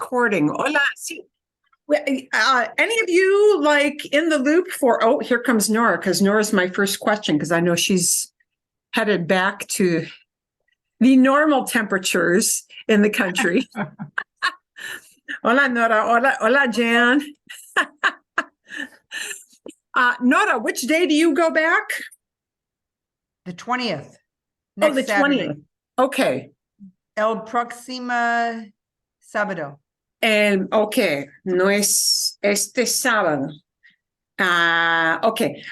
recording. Hola. Sí. Any of you like in the loop for, oh, here comes Nora, because Nora's my first question, because I know she's headed back to the normal temperatures in the country. Hola, Nora. Hola, Jan. Nora, which day do you go back? The 20th. Oh, the 20th. Okay. El próximo sábado. Okay. No es este sábado. Okay.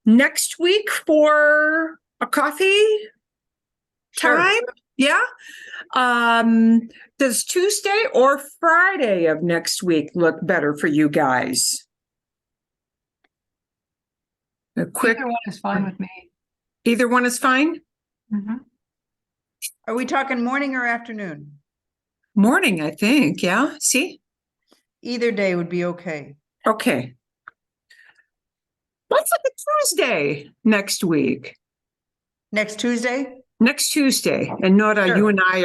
Next week for a coffee time? Sure. Yeah. Does Tuesday or Friday of next week look better for you guys? A quick. Either one is fine with me. Either one is fine? Mm-hmm. Are we talking morning or afternoon? Morning, I think. Yeah. See? Either day would be okay. Okay. Let's look at Tuesday next week. Next Tuesday? Next Tuesday. And Nora, Sure. you and I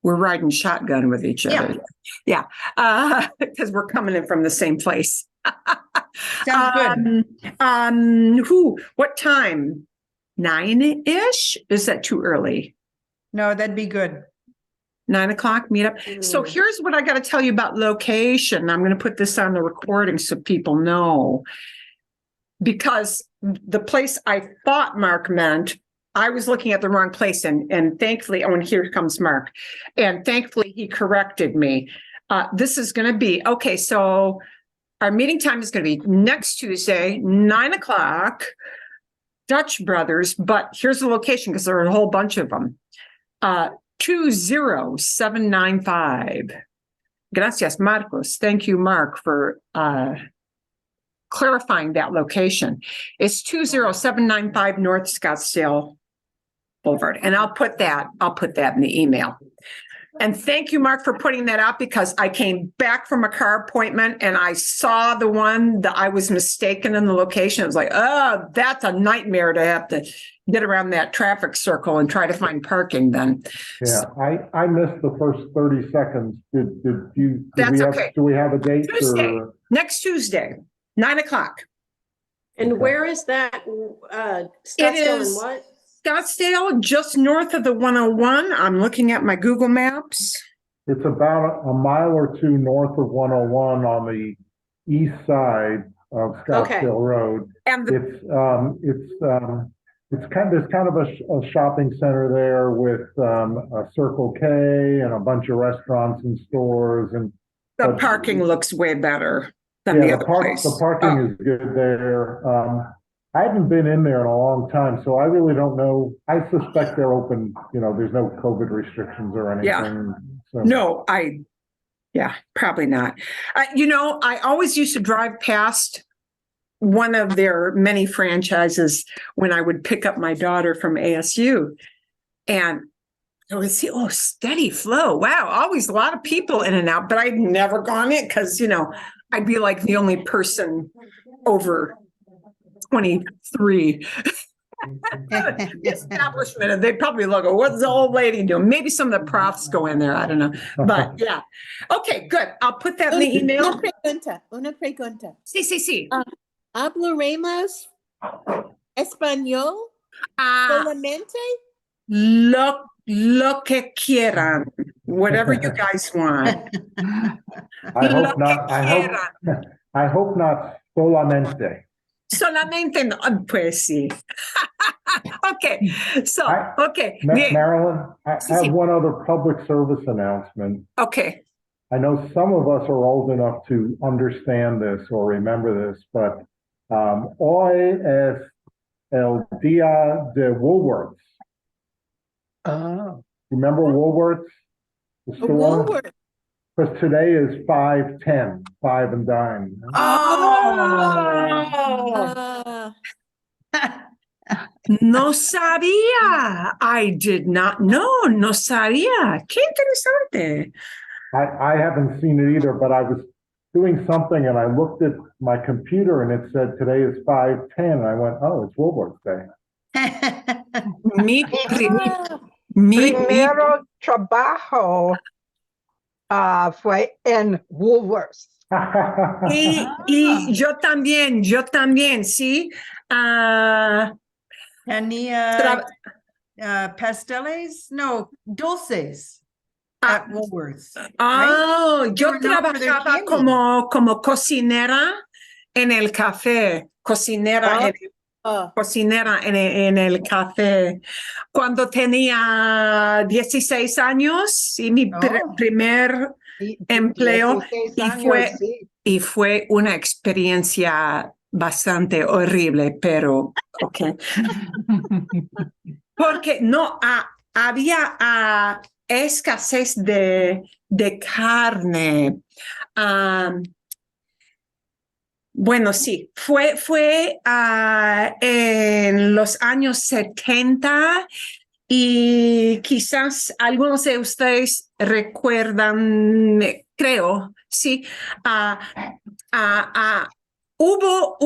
we're riding shotgun with each other. Yeah. Because we're coming in from the same place. Sounds good. What time? 9-ish? Is that too early? No, that'd be good. 9 o'clock meetup. So here's what I got to tell you about location. I'm going to put this on the recording so people know. Because the place I thought Mark meant, I was looking at the wrong place, and thankfully, oh, and here comes Mark, and thankfully he corrected me. This is going to be, okay, so our meeting time is going to be next Tuesday, 9 o'clock, Dutch Brothers, but here's the location because there are a whole bunch of them. 20795. Gracias, Marcos. Thank you, Mark, for clarifying that location. It's 20795 North Scottsdale Boulevard. And I'll put that in the email. And thank you, Mark, for putting that out, because I came back from a car appointment and I saw the one that I was mistaken in the location. It was like, oh, that's a nightmare to have to get around that traffic circle and try to find parking then. Yeah, I missed the first 30 seconds. Do we have a date? Tuesday, next Tuesday, 9 o'clock. And where is that? Scottsdale and what? Scottsdale, just north of the 101. I'm looking at my Google Maps. It's about a mile or two north of 101 on the east side of Scottsdale Road. And there's kind of a shopping center there with a Circle K and a bunch of restaurants and stores, and the parking looks way better than the other place. The parking is good there. I haven't been in there in a long time, so I really don't know. I suspect they're open. There's no COVID restrictions or anything. Yeah. So. No, probably not. I always used to drive past one of their many franchises when I would pick up my daughter from ASU, and I would see, steady flow. Wow, always a lot of people in and out, but I'd never gone in because, I'd be like the only person over 23. Establishment, and they probably look, what's the old lady doing? Maybe some of the profs go in there. I don't know. But yeah. Okay, good. I'll put that in the email. Una pregunta. Sí. ¿Hablaremos español solamente? Lo que quieran. Whatever you guys want. I hope not solamente. Solamente no, pues sí. Okay, so, okay. Marilyn, I have one other public service announcement. Okay. I know some of us are old enough to understand this or remember this, but hoy es el día de Woolworths. Remember Woolworths? The store? Woolworths. Because today is 5/10, 5 and dime. No sabía. I did not know. No sabía. Qué interesante. I haven't seen it either, but I was doing something and I looked at my computer and it said today is 5/10. And I went, oh, it's Woolworths Day. Mi Primero trabajo Fue en Woolworths. Y yo también, sí. Tenía Tra- pasteles, no, dulces Ah, at Woolworths, right? Oh, They yo were known for their trabajaba candy. como cocinera en el café, Ah. cocinera en el café. Cuando tenía 16 años y mi Oh. primer empleo 16 y años, sí. fue una experiencia bastante horrible, pero ok. Porque no había escasez de carne. Ah, bueno, sí, fue en los años 70 y quizás algunos de ustedes recuerdan, creo, sí, ah, hubo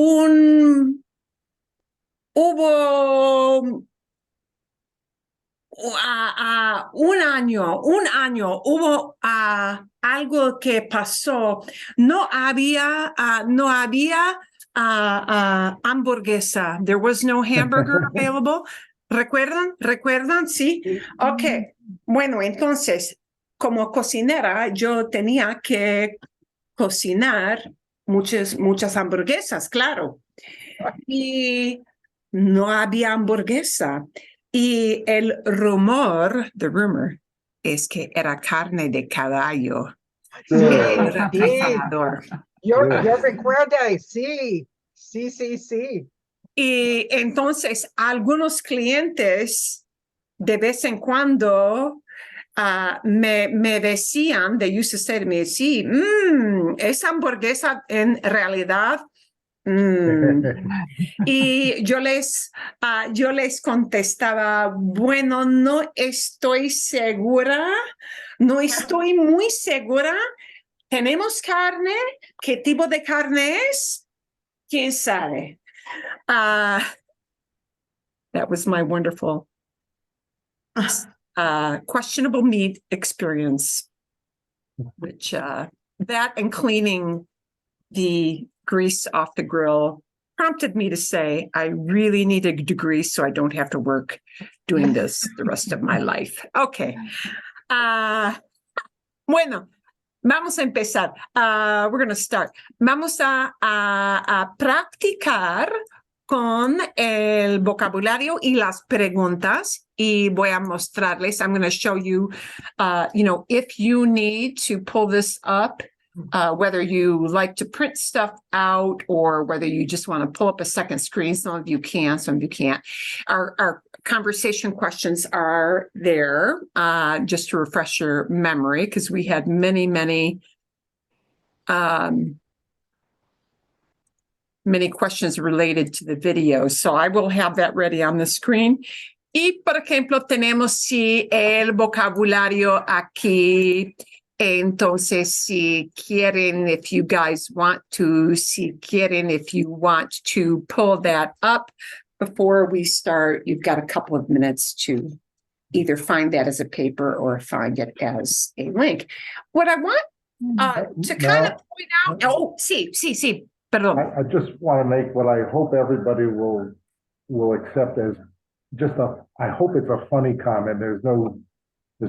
hubo un año hubo algo que pasó. No había hamburguesa. There was no hamburger available. ¿Recuerdan? Sí. Sí. Ok. Bueno, entonces, como cocinera, yo tenía que cocinar muchas hamburguesas, claro. Y no había hamburguesa. Y el the rumor, es que era carne de caballo Sí, en el sí. refrigerador. Yo recuerdo, sí. Sí. Y entonces algunos clientes de vez en cuando me decían, they used to say to me, sí, esa hamburguesa en realidad y yo les contestaba, bueno, no estoy segura, no estoy muy segura. ¿Tenemos carne? ¿Qué tipo de carne es? ¿Quién sabe? That was my wonderful questionable meat experience, which that and cleaning the grease off the grill prompted me to say, I really need a degree so I don't have to work doing this the rest of my life. Okay. Bueno, vamos a empezar. We're going to start. Vamos a practicar con el vocabulario y las preguntas y voy a mostrarles. I'm going to show you, if you need to pull this up, whether you like to print stuff out or whether you just want to pull up a second screen. Some of you can, some of you can't. Our conversation questions are there just to refresh your memory because we had many questions related to the video. So I will have that ready on the screen. Y, por ejemplo, tenemos el vocabulario aquí. Entonces, if you guys want to, if you want to pull that up before we start, you've got a couple of minutes to either find that as a paper or find it as a link. What I want to kind of point out, sí, perdón. I just want to make what I hope everybody will accept as I hope it's a funny comment. There's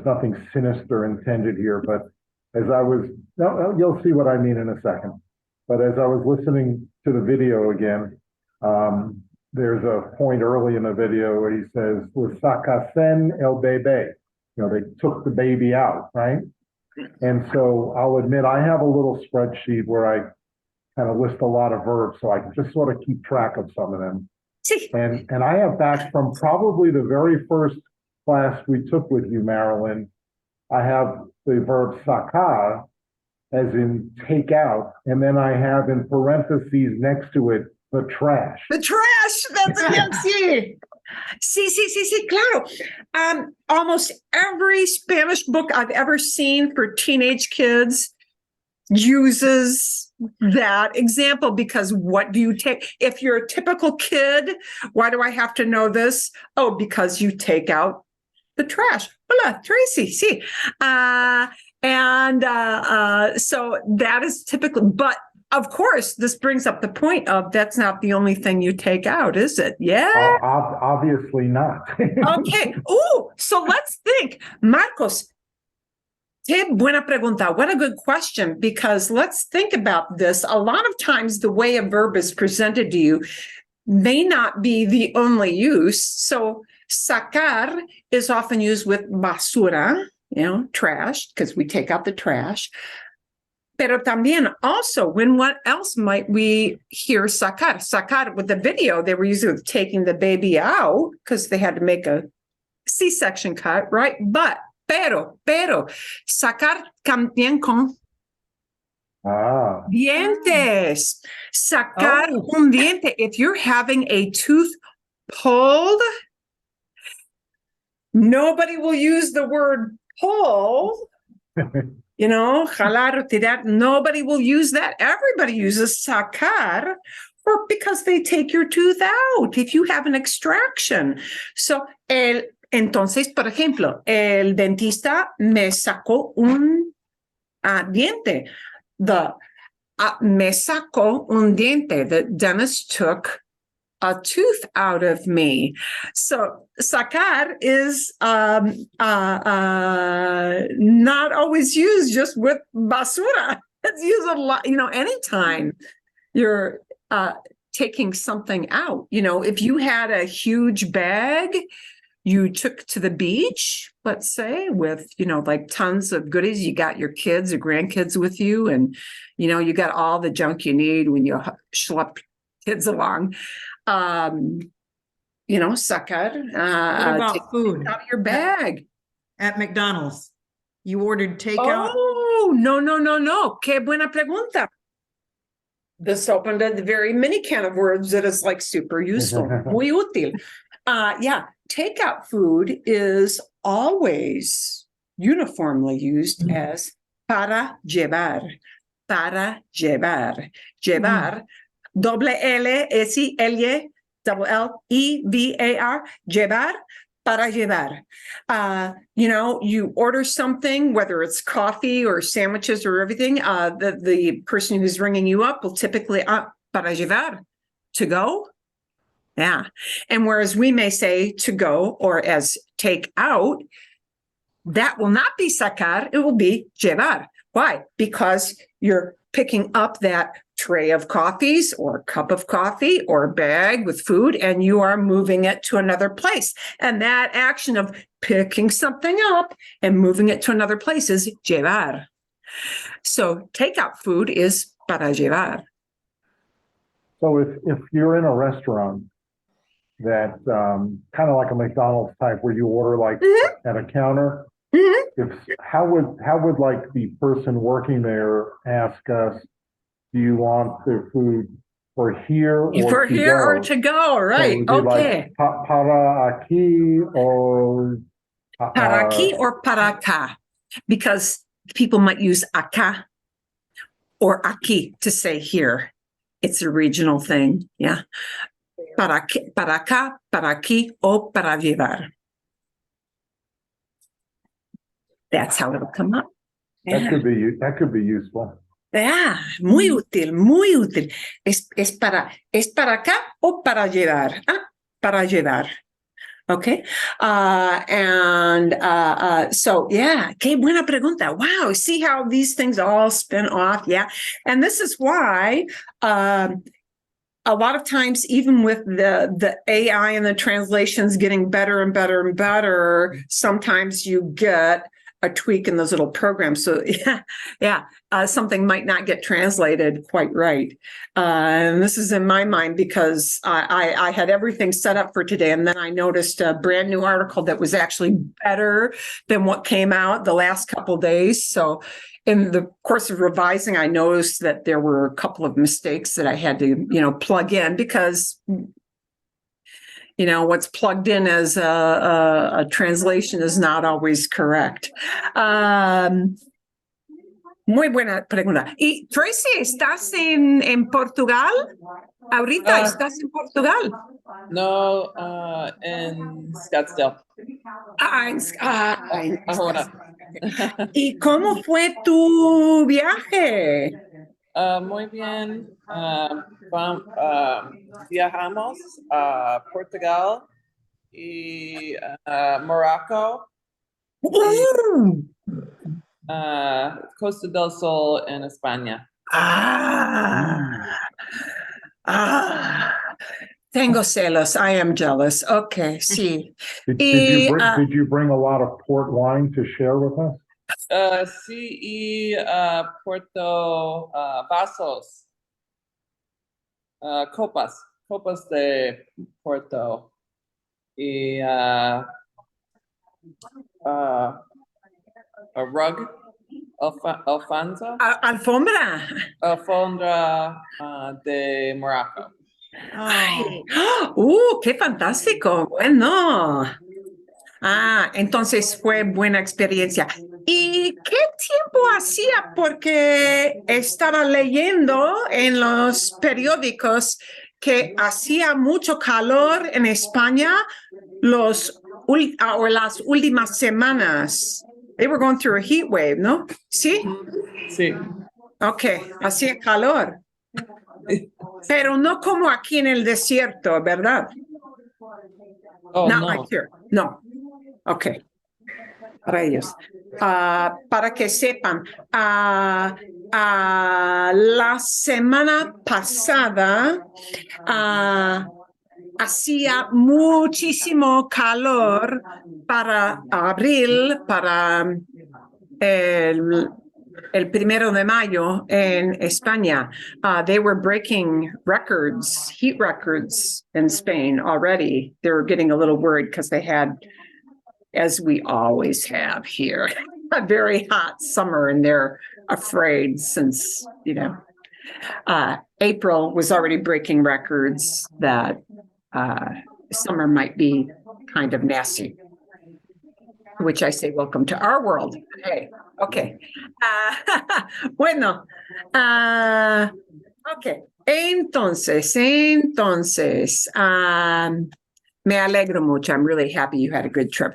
nothing sinister intended here, but you'll see what I mean in a second. But as I was listening to the video again, there's a point early in the video where he says, "Sacasen el bebé." They took the baby out, right? And so I'll admit I have a little spreadsheet where I kind of list a lot of verbs, so I can just sort of keep track of some of them. And I have back from probably the very first class we took with you, Marilyn, I have the verb sacar, as in take out, and then I have in parentheses next to it, the trash. The trash, that's it, sí, claro. Almost every Spanish book I've ever seen for teenage kids uses that example because what do you take? If you're a typical kid, why do I have to know this? Oh, because you take out the trash. Hola, Tracy. See, so that is typically, but of course, this brings up the point of that's not the only thing you take out, is it? Yeah. Obviously not. Okay. Oh, so let's think. Marcos, qué buena pregunta. What a good question, because let's think about this. A lot of times the way a verb is presented to you may not be the only use. So sacar is often used with basura, trash, because we take out the trash. Pero también also, when what else might we hear sacar? Sacar with the video, they were using taking the baby out because they had to make a C-section cut, right? But, pero, sacar también con dientes. Sacar un diente. If you're having a tooth pulled, nobody will use the word pull. Jalar, tirar. Nobody will use that. Everybody uses sacar because they take your tooth out if you have an extraction. So, entonces, por ejemplo, el dentista me sacó un diente. Me sacó un diente. The dentist took a tooth out of me. So sacar is not always used just with basura. It's used a lot, anytime you're taking something out. If you had a huge bag you took to the beach, let's say, with, like tons of goodies, you got your kids or grandkids with you, and, you got all the junk you need when you schlep kids along. Sacar. What about food? Out of your bag. At McDonald's, you ordered takeout? Oh, no. Qué buena pregunta. This opened a very mini can of words that is like super useful. Muy útil. Yeah, takeout food is always uniformly used as para llevar. Para llevar. Llevar. Doble L, S, L, double L, E, V, A, R, llevar, para llevar. You order something, whether it's coffee or sandwiches or everything, the person who's ringing you up will typically, para llevar, to go. Yeah. And whereas we may say to go or as take out, that will not be sacar, it will be llevar. Why? Because you're picking up that tray of coffees or cup of coffee or bag with food, and you are moving it to another place. And that action of picking something up and moving it to another place is llevar. So takeout food is para llevar. So if you're in a restaurant that kind of like a McDonald's type where you order like at a counter, how would like the person working there ask us, do you want the food for here or to go? Right. So okay. Like, para aquí or para aquí or para acá, because people might use acá or aquí to say here. It's a regional thing. Yeah. Para acá, para aquí, o para llevar. That's how it'll come up. Yeah. That could be useful. Yeah, muy útil, muy útil. Es para acá o para llevar. Para llevar. Okay. So yeah, qué buena pregunta. Wow. See how these things all spin off. Yeah. And this is why, a lot of times, even with the AI and the translations getting better and better and better, sometimes you get a tweak in those little programs. So something might not get translated quite right. And this is in my mind because I had everything set up for today. And then I noticed a brand new article that was actually better than what came out the last couple of days. So in the course of revising, I noticed that there were a couple of mistakes that I had to, plug in because what's plugged in as a translation is not always correct. Muy buena pregunta. Y Tracy, ¿estás en Portugal? Ahorita Ah. estás en Portugal. No, en Scottsdale. Ahora. ¿Y cómo fue tu viaje? Muy bien. Viajamos a Portugal y Morocco, ¡Uh! Costa del Sol en España. Ah, tengo celos. I am jealous. Okay, sí. Did you bring a lot of port wine to share with us? Sí, y Puerto vasos, copas de Puerto y a rug, alfonso, Alfombra. alfombra de Morocco. Ay, qué fantástico. Bueno. Entonces fue buena experiencia. ¿Y qué tiempo hacía? Porque estaba leyendo en los periódicos que hacía mucho calor en España o las últimas semanas. They were going through a heat wave, ¿no? ¿Sí? Sí. Ok, hacía calor. Pero no como aquí en el desierto, ¿verdad? Oh, Not no. like here. No. Ok. Para ellos. Para que sepan, la semana pasada hacía muchísimo calor para abril, para el 1 de mayo en España. They were breaking records, heat records in Spain already. They were getting a little worried because they had, as we always have here, a very hot summer, and they're afraid since, April was already breaking records that summer might be kind of nasty, which I say, welcome to our world. Hey, okay. Bueno, okay. Entonces, me alegro mucho. I'm really happy you had a good trip.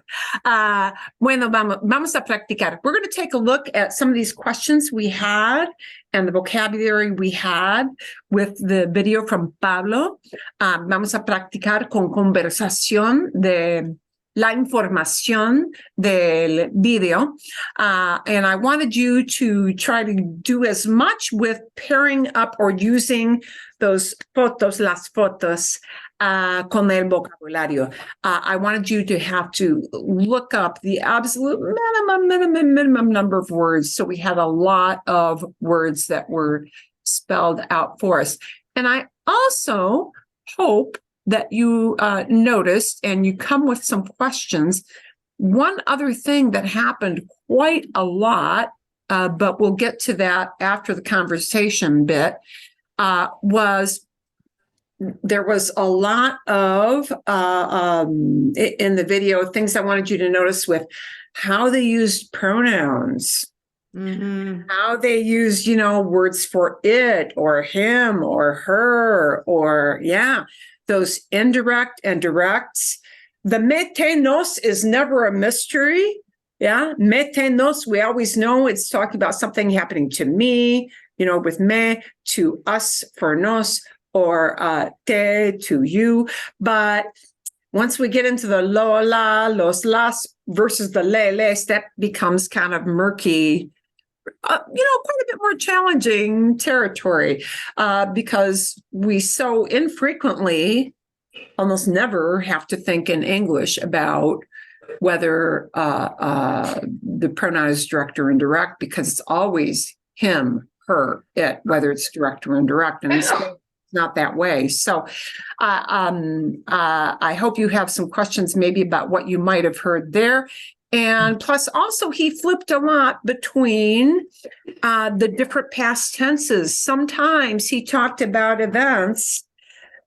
Bueno, vamos a practicar. We're going to take a look at some of these questions we had and the vocabulary we had with the video from Pablo. Vamos a practicar con conversación de la información del video. And I wanted you to try to do as much with pairing up or using those fotos, las fotos, con el vocabulario. I wanted you to have to look up the absolute minimum number of words. So we had a lot of words that were spelled out for us. And I also hope that you noticed and you come with some questions. One other thing that happened quite a lot, but we'll get to that after the conversation bit, was there was a lot of, in the video, things I wanted you to notice with how they used pronouns, how they used, words for it or him or her or, those indirect and directs. The metenos is never a mystery. Yeah, metenos, we always know it's talking about something happening to me, with me, to us, for nos, or te, to you. But once we get into the lo, la, los, las versus the les, that becomes kind of murky, quite a bit more challenging territory because we so infrequently, almost never have to think in English about whether the pronoun is direct or indirect, because it's always him, her, it, whether it's direct or indirect, and it's not that way. So I hope you have some questions maybe about what you might have heard there. And plus also he flipped a lot between the different past tenses. Sometimes he talked about events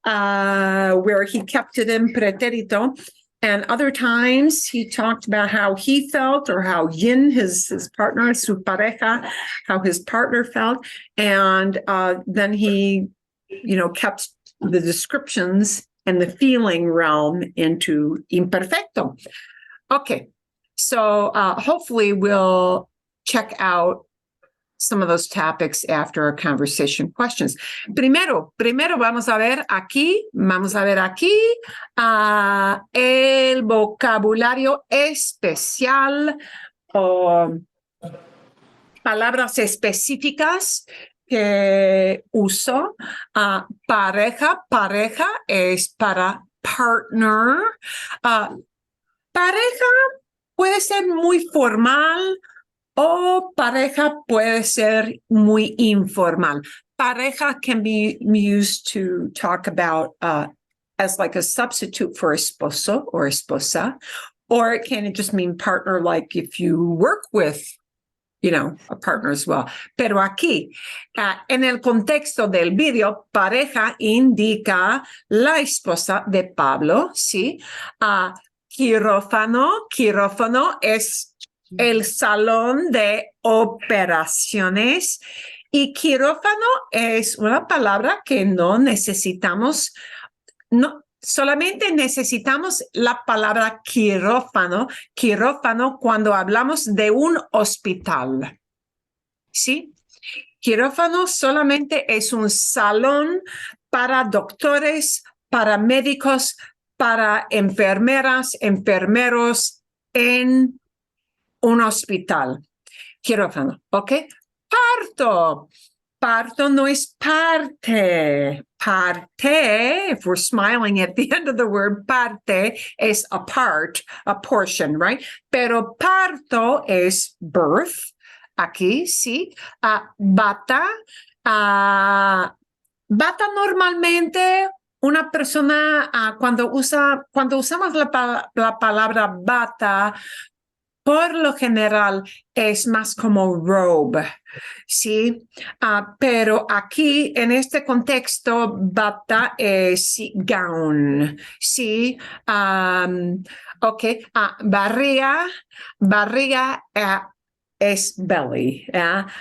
where he kept it in pretérito, And other times he talked about how he felt, or how Yin, his partner, su pareja, how his partner felt. And then he, kept the descriptions and the feeling realm into imperfecto. Okay, so hopefully we'll check out some of those topics after our conversation questions. Primero vamos a ver aquí el vocabulario especial o palabras específicas que uso. Pareja es para partner. Pareja puede ser muy formal o pareja puede ser muy informal. Pareja can be used to talk about as like a substitute for esposo or esposa, or it can just mean partner, like if you work with, a partner as well. Pero aquí, en el contexto del video, pareja indica la esposa de Pablo, ¿sí? Quirófano es el salón de operaciones, y quirófano es una palabra que no necesitamos, solamente necesitamos la palabra quirófano cuando hablamos de un hospital, ¿sí? Quirófano solamente es un salón para doctores, para médicos, para enfermeras, enfermeros en un hospital. Quirófano, ¿ok? Parto no es parte. Parte, if we're smiling at the end of the word, parte es a part, a portion, right? Pero parto es birth. Aquí, sí. Bata. Bata normalmente una persona, cuando usamos la palabra bata, por lo general es más como robe, ¿sí? Pero aquí, en este contexto, bata es gown, ¿sí? Ok, barriga es belly.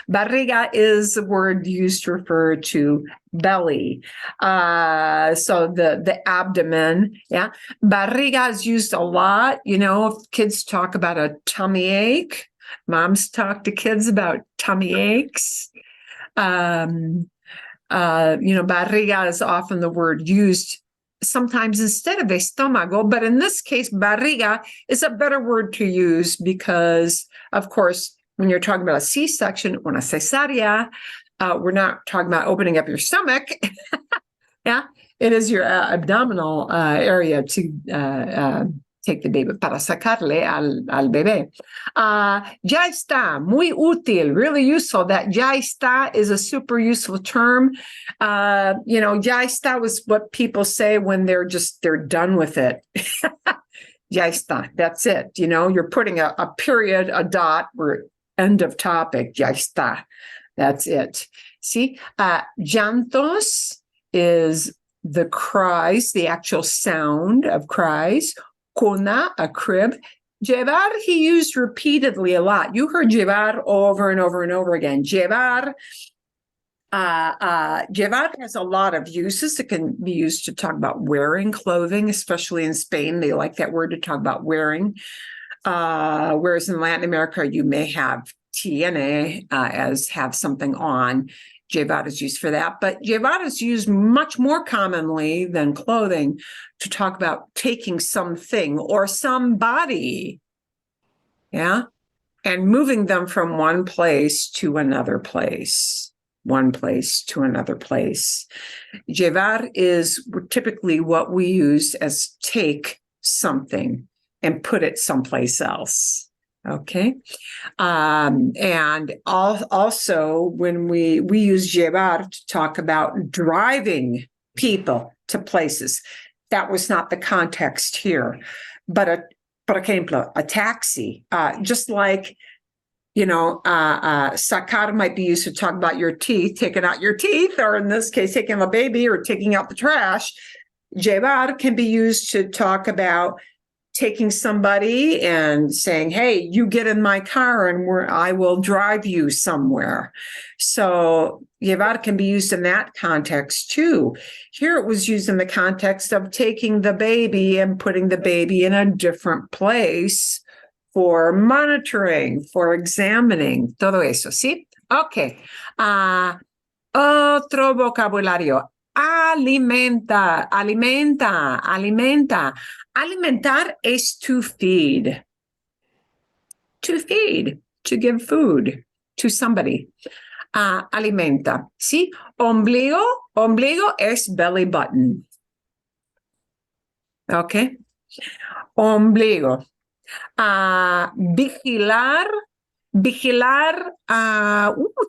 Barriga is a word used to refer to belly. So the abdomen, yeah. Barriga is used a lot. If kids talk about a tummy ache, moms talk to kids about tummy aches. Barriga is often the word used sometimes instead of estómago, but in this case, barriga is a better word to use because, of course, when you're talking about a C-section or a cesárea, we're not talking about opening up your stomach. Yeah, it is your abdominal area to take the baby, para sacarle al bebé. Ya está, muy útil, really useful. That ya está is a super useful term. Ya está was what people say when they're done with it. Ya está, that's it. You're putting a period, a dot, or end of topic. Ya está, that's it. See, llantos is the cries, the actual sound of cries. Cuna, a crib. Llevar, he used repeatedly a lot. You heard llevar over and over and over again. Llevar has a lot of uses. It can be used to talk about wearing clothing, especially in Spain. They like that word to talk about wearing. Whereas in Latin America, you may have tiene as have something on. Llevar is used for that, but llevar is used much more commonly than clothing to talk about taking something or somebody, yeah, and moving them from one place to another place, Llevar is typically what we use as take something and put it someplace else. Okay. And also when we use llevar to talk about driving people to places, that was not the context here. But por ejemplo, a taxi, just like, sacar might be used to talk about your teeth, taking out your teeth, or in this case, taking a baby or taking out the trash. Llevar can be used to talk about taking somebody and saying, hey, you get in my car and I will drive you somewhere. So llevar can be used in that context too. Here it was used in the context of taking the baby and putting the baby in a different place for monitoring, for examining, todo eso, ¿sí? Ok. Otro vocabulario. Alimenta, alimenta, alimenta. Alimentar es to feed. To feed, to give food to somebody. Alimenta, ¿sí? Ombligo, ombligo es belly button. Ok. Ombligo. Vigilar, vigilar.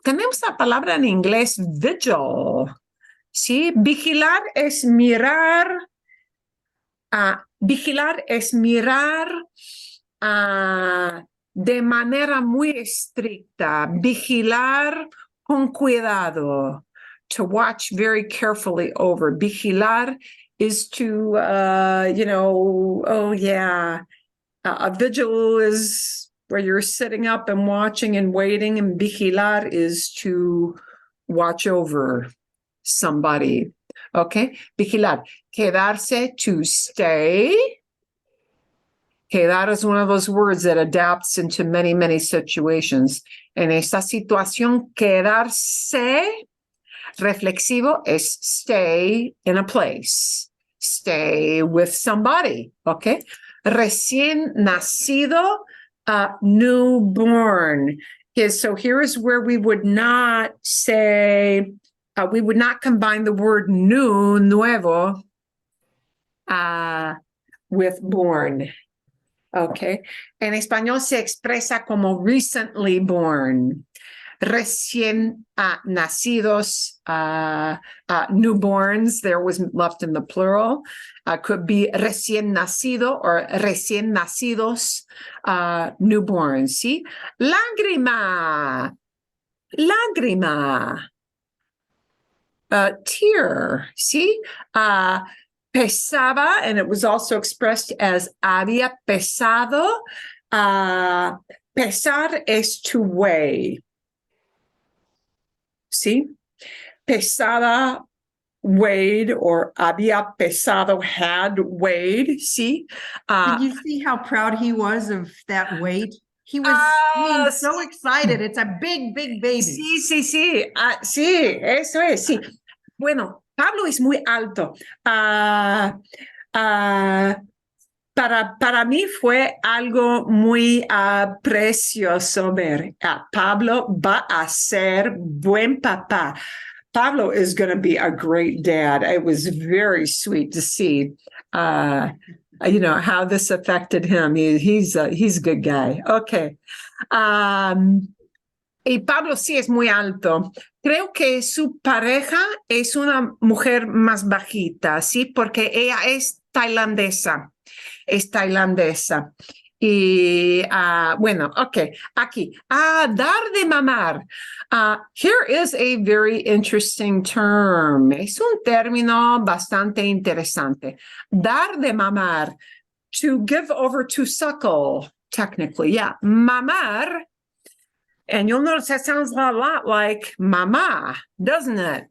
Tenemos la palabra en inglés vigil. Sí, vigilar es mirar. Vigilar es mirar de manera muy estricta. Vigilar con cuidado. To watch very carefully over. Vigilar is to, oh yeah. A vigil is where you're sitting up and watching and waiting, and vigilar is to watch over somebody. Okay, vigilar. Quedarse, to stay. Quedar is one of those words that adapts into many, many situations. En esta situación, quedarse, reflexivo es stay in a place. Stay with somebody, okay? Recién nacido, newborn. So here is where we would not say, we would not combine the word new, nuevo, with born. Okay. En español se expresa como recently born. Recién nacidos, newborns, there was left in the plural. Could be recién nacido or recién nacidos, newborns. ¿Sí? Lágrima, lágrima. Tear, ¿sí? Pesaba, and it was also expressed as había pesado. Pesar es to weigh. ¿Sí? Pesada, weighed, or había pesado, had weighed. ¿Sí? Did you see how proud he was of that weight? He was so excited. It's a big, big baby. Sí, sí, sí. Sí, eso es, sí. Bueno, Pablo es muy alto. Para mí fue algo muy precioso ver. Pablo va a ser buen papá. Pablo is going to be a great dad. It was very sweet to see, how this affected him. He's a good guy. Okay. Y Pablo sí es muy alto. Creo que su pareja es una mujer más bajita, ¿sí? Porque ella es tailandesa. Es tailandesa. Y bueno, okay, aquí. Dar de mamar. Here is a very interesting term. Es un término bastante interesante. Dar de mamar. To give over to suckle, technically. Yeah, mamar. And you'll notice that sounds a lot like mama, doesn't it?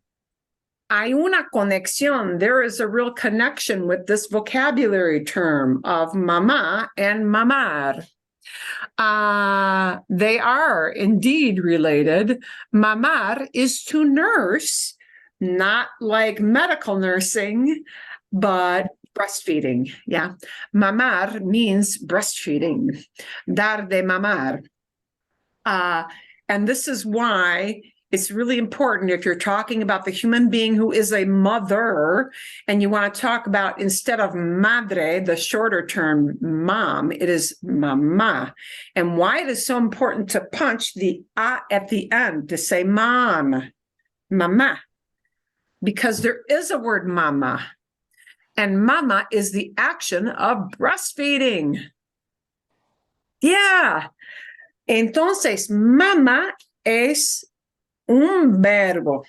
Hay una conexión. There is a real connection with this vocabulary term of mama and mamar. They are indeed related. Mamar is to nurse, not like medical nursing, but breastfeeding. Yeah. Mamar means breastfeeding. Dar de mamar. And this is why it's really important if you're talking about the human being who is a mother and you want to talk about, instead of madre, the shorter term mom, it is mama. And why it is so important to punch the a at the end to say mom, mama, because there is a word mama, and mama is the action of breastfeeding. Yeah. Entonces, mama es un verbo.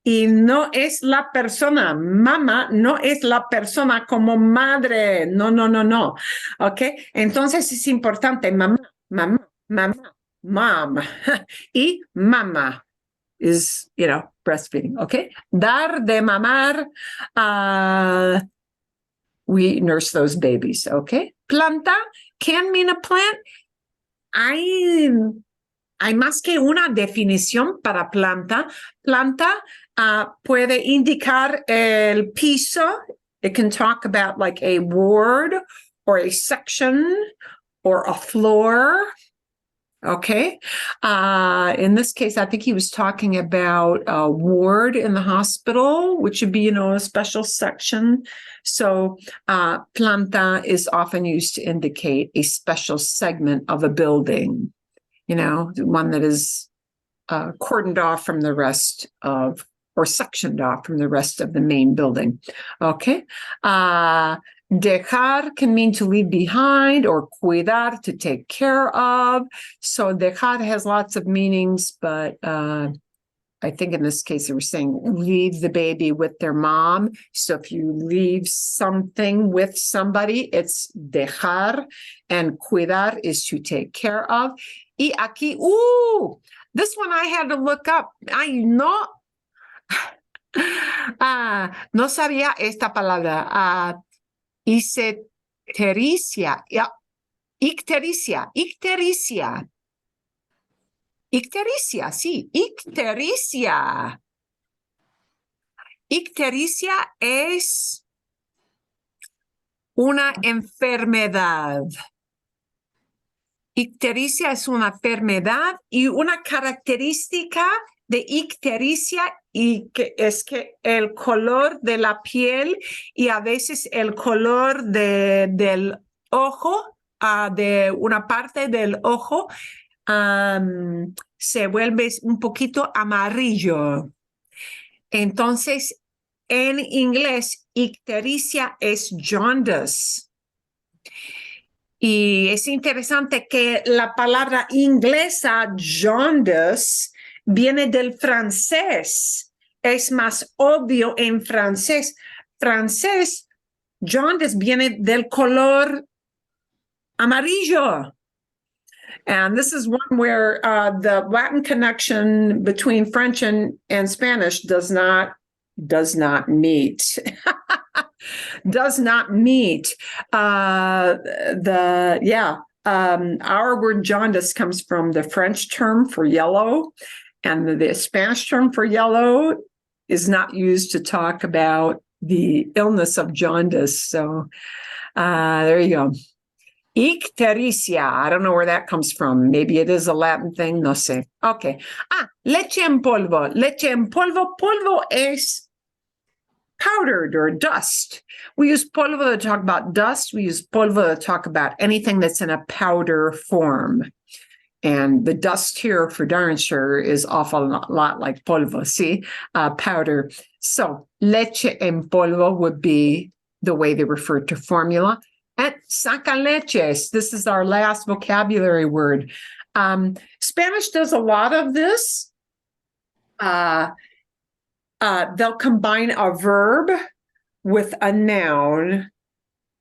Y no es la persona. Mamá no es la persona como madre. No, no, no, no. ¿Ok? Entonces es importante. Mamá, mamá, mamá, mom. Y mamá is, breastfeeding. ¿Ok? Dar de mamar. We nurse those babies. ¿Ok? Planta can mean a plant. Hay más que una definición para planta. Planta puede indicar el piso. It can talk about like a ward or a section or a floor. Okay. In this case, I think he was talking about a ward in the hospital, which would be, a special section. So planta is often used to indicate a special segment of a building. One that is cordoned off from the rest of, or sectioned off from the rest of the main building. Okay. Dejar can mean to leave behind, or cuidar, to take care of. So dejar has lots of meanings, but I think in this case, they were saying leave the baby with their mom. So if you leave something with somebody, it's dejar, and cuidar is to take care of. Y aquí, this one I had to look up. No sabía esta palabra. Ictericia. Ictericia. Ictericia, sí, ictericia. Ictericia es una enfermedad. Ictericia es una enfermedad, y una característica de ictericia es que el color de la piel y a veces el color del ojo, de una parte del ojo, se vuelve un poquito amarillo. Entonces, en inglés, ictericia es jaundice. Y es interesante que la palabra inglesa jaundice viene del francés. Es más obvio en francés. Francés, jaundice viene del color amarillo. And this is one where the Latin connection between French and Spanish does not meet. Does not meet. Our word jaundice comes from the French term for yellow, and the Spanish term for yellow is not used to talk about the illness of jaundice. So there you go. Ictericia. I don't know where that comes from. Maybe it is a Latin thing. No sé. Okay. Leche en polvo. Leche en polvo. Polvo es powdered or dust. We use polvo to talk about dust. We use polvo to talk about anything that's in a powder form. And the dust here, for darn sure, is awful lot like polvo. See, powder. So leche en polvo would be the way they refer to formula. And sacaleches, this is our last vocabulary word. Spanish does a lot of this. They'll combine a verb with a noun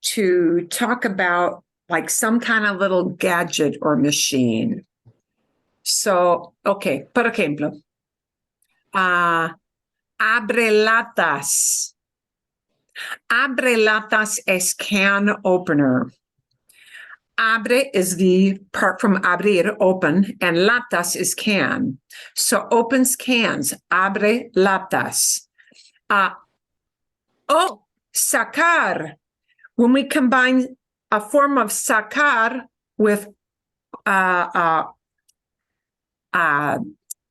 to talk about like some kind of little gadget or machine. So, okay, por ejemplo, abre latas. Abre latas es can opener. Abre is the part from abrir, open, and latas is can. So opens cans. Abre latas. Sacar. When we combine a form of sacar with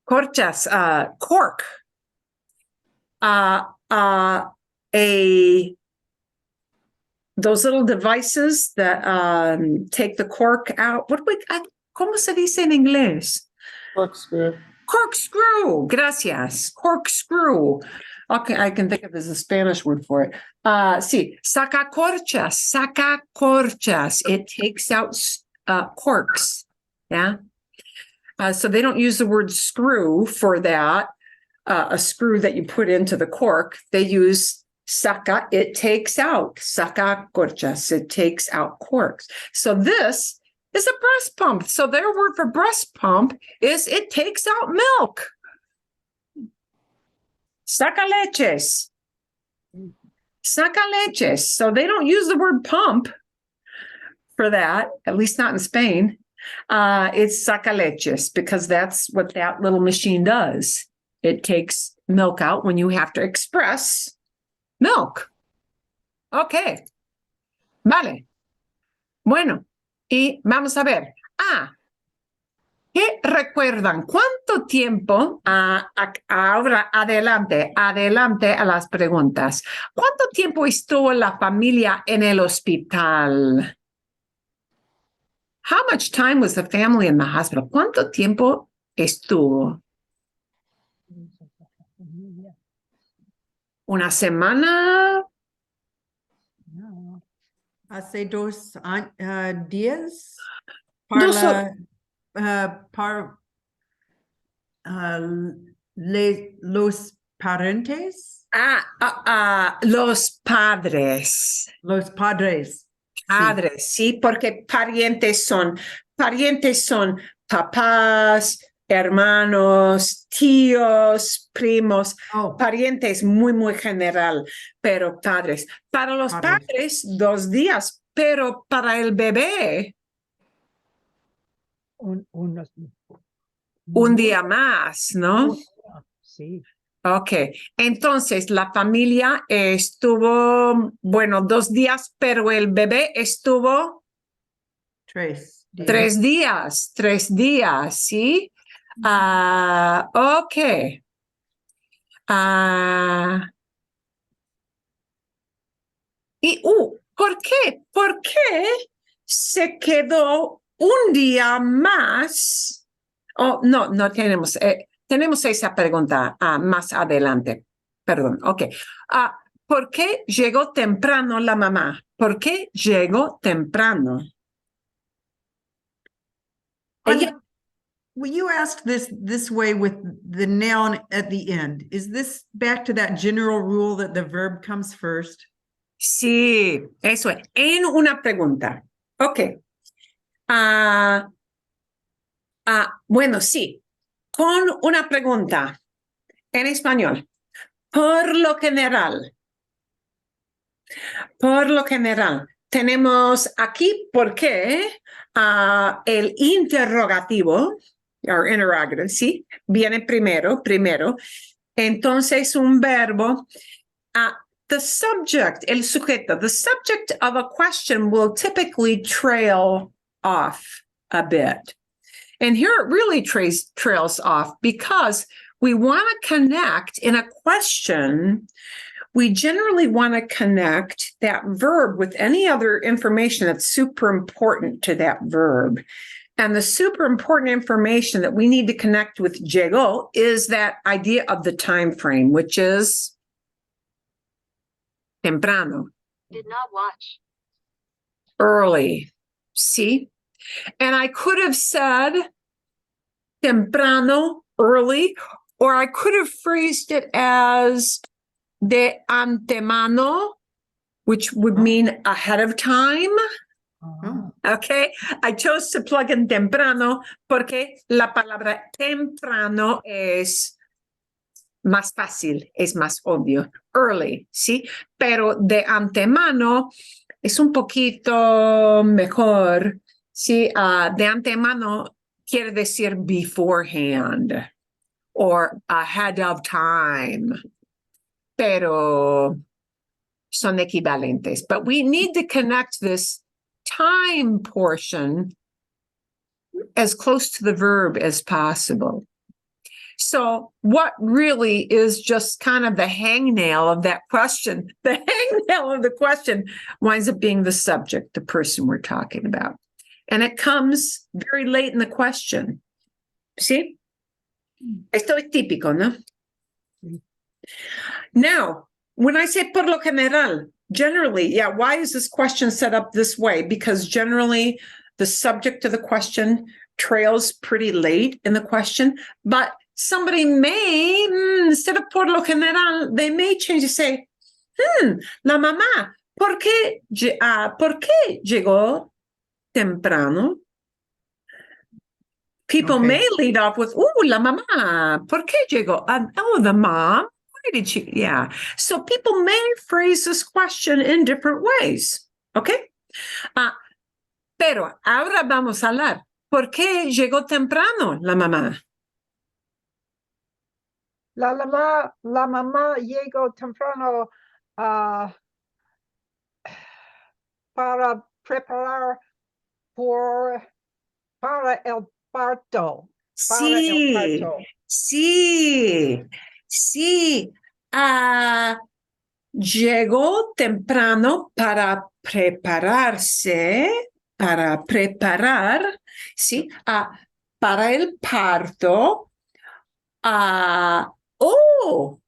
corchas, cork, those little devices that take the cork out. ¿Cómo se dice en inglés? Corkscrew. Corkscrew. Gracias. Corkscrew. Okay, I can think of as a Spanish word for it. Sí, sacacorchas. Sacacorchas. It takes out corks. Yeah. So they don't use the word screw for that. a screw that you put into the cork, they use saca, it takes out. Saca corchas, it takes out corks. So this is a breast pump. So their word for breast pump is it takes out milk. Saca leches. Saca leches. So they don't use the word pump for that, at least not in Spain. It's saca leches because that's what that little machine does. It takes milk out when you have to express milk. Okay. Vale. Bueno, y vamos a ver. ¿Qué recuerdan? ¿Cuánto tiempo? Ahora, adelante a las preguntas. ¿Cuánto tiempo estuvo la familia en el hospital? How much time was the family in the hospital? ¿Cuánto tiempo estuvo? ¿Una semana? Hace 2 días Dos para los parentes. Los padres. Los padres. Padres, sí, porque parientes son papás, hermanos, tíos, primos, Oh, parientes muy, muy general, pero padres. Para los Padres. padres, 2 días, pero para el bebé, Unos. un día más, ¿no? Sí. Ok, entonces la familia estuvo, bueno, 2 días, pero el bebé estuvo 3 días. 3 días, 3 días, ¿sí? Ok. ¿Por qué? ¿Por qué se quedó un día más? Oh, no tenemos. Tenemos esa pregunta más adelante. Perdón, ok. ¿Por qué llegó temprano la mamá? ¿Por qué llegó temprano? Ella, Well, you asked this way with the noun at the end. Is this back to that general rule that the verb comes first? sí, eso es. En una pregunta. Ok. Bueno, sí. Con una pregunta en español. Por lo general, tenemos aquí por qué el interrogativo, or interrogative, sí, viene primero. Entonces, un verbo. The subject, el sujeto, the subject of a question will typically trail off a bit. And here it really trails off because we want to connect in a question. We generally want to connect that verb with any other information that's super important to that verb. And the super important information that we need to connect with llegó is that idea of the time frame, which is temprano. Did not watch. Early. See? And I could have said temprano, early, or I could have phrased it as de antemano, which would mean ahead of time. Oh. Okay, I chose to plug in temprano porque la palabra temprano es más fácil, es más obvio. Early, ¿sí? Pero de antemano es un poquito mejor, ¿sí? De antemano quiere decir beforehand or ahead of time. Pero son equivalentes. But we need to connect this time portion as close to the verb as possible. So what really is just kind of the hangnail of that question, the hangnail of the question winds up being the subject, the person we're talking about. And it comes very late in the question. See? Esto es típico, ¿no? Now, when I say por lo general, generally, why is this question set up this way? Because generally the subject of the question trails pretty late in the question, but somebody may, instead of por lo general, they may change and say, la mamá, ¿por qué llegó temprano? People Okay. may lead off with, la mamá, ¿por qué llegó? Oh, the mom, why did she? Yeah. So people may phrase this question in different ways. Okay. Pero ahora vamos a hablar. ¿Por qué llegó temprano la mamá? La mamá llegó temprano para preparar para el parto. Para el Sí, parto. sí. Llegó temprano para prepararse, sí, para el parto. O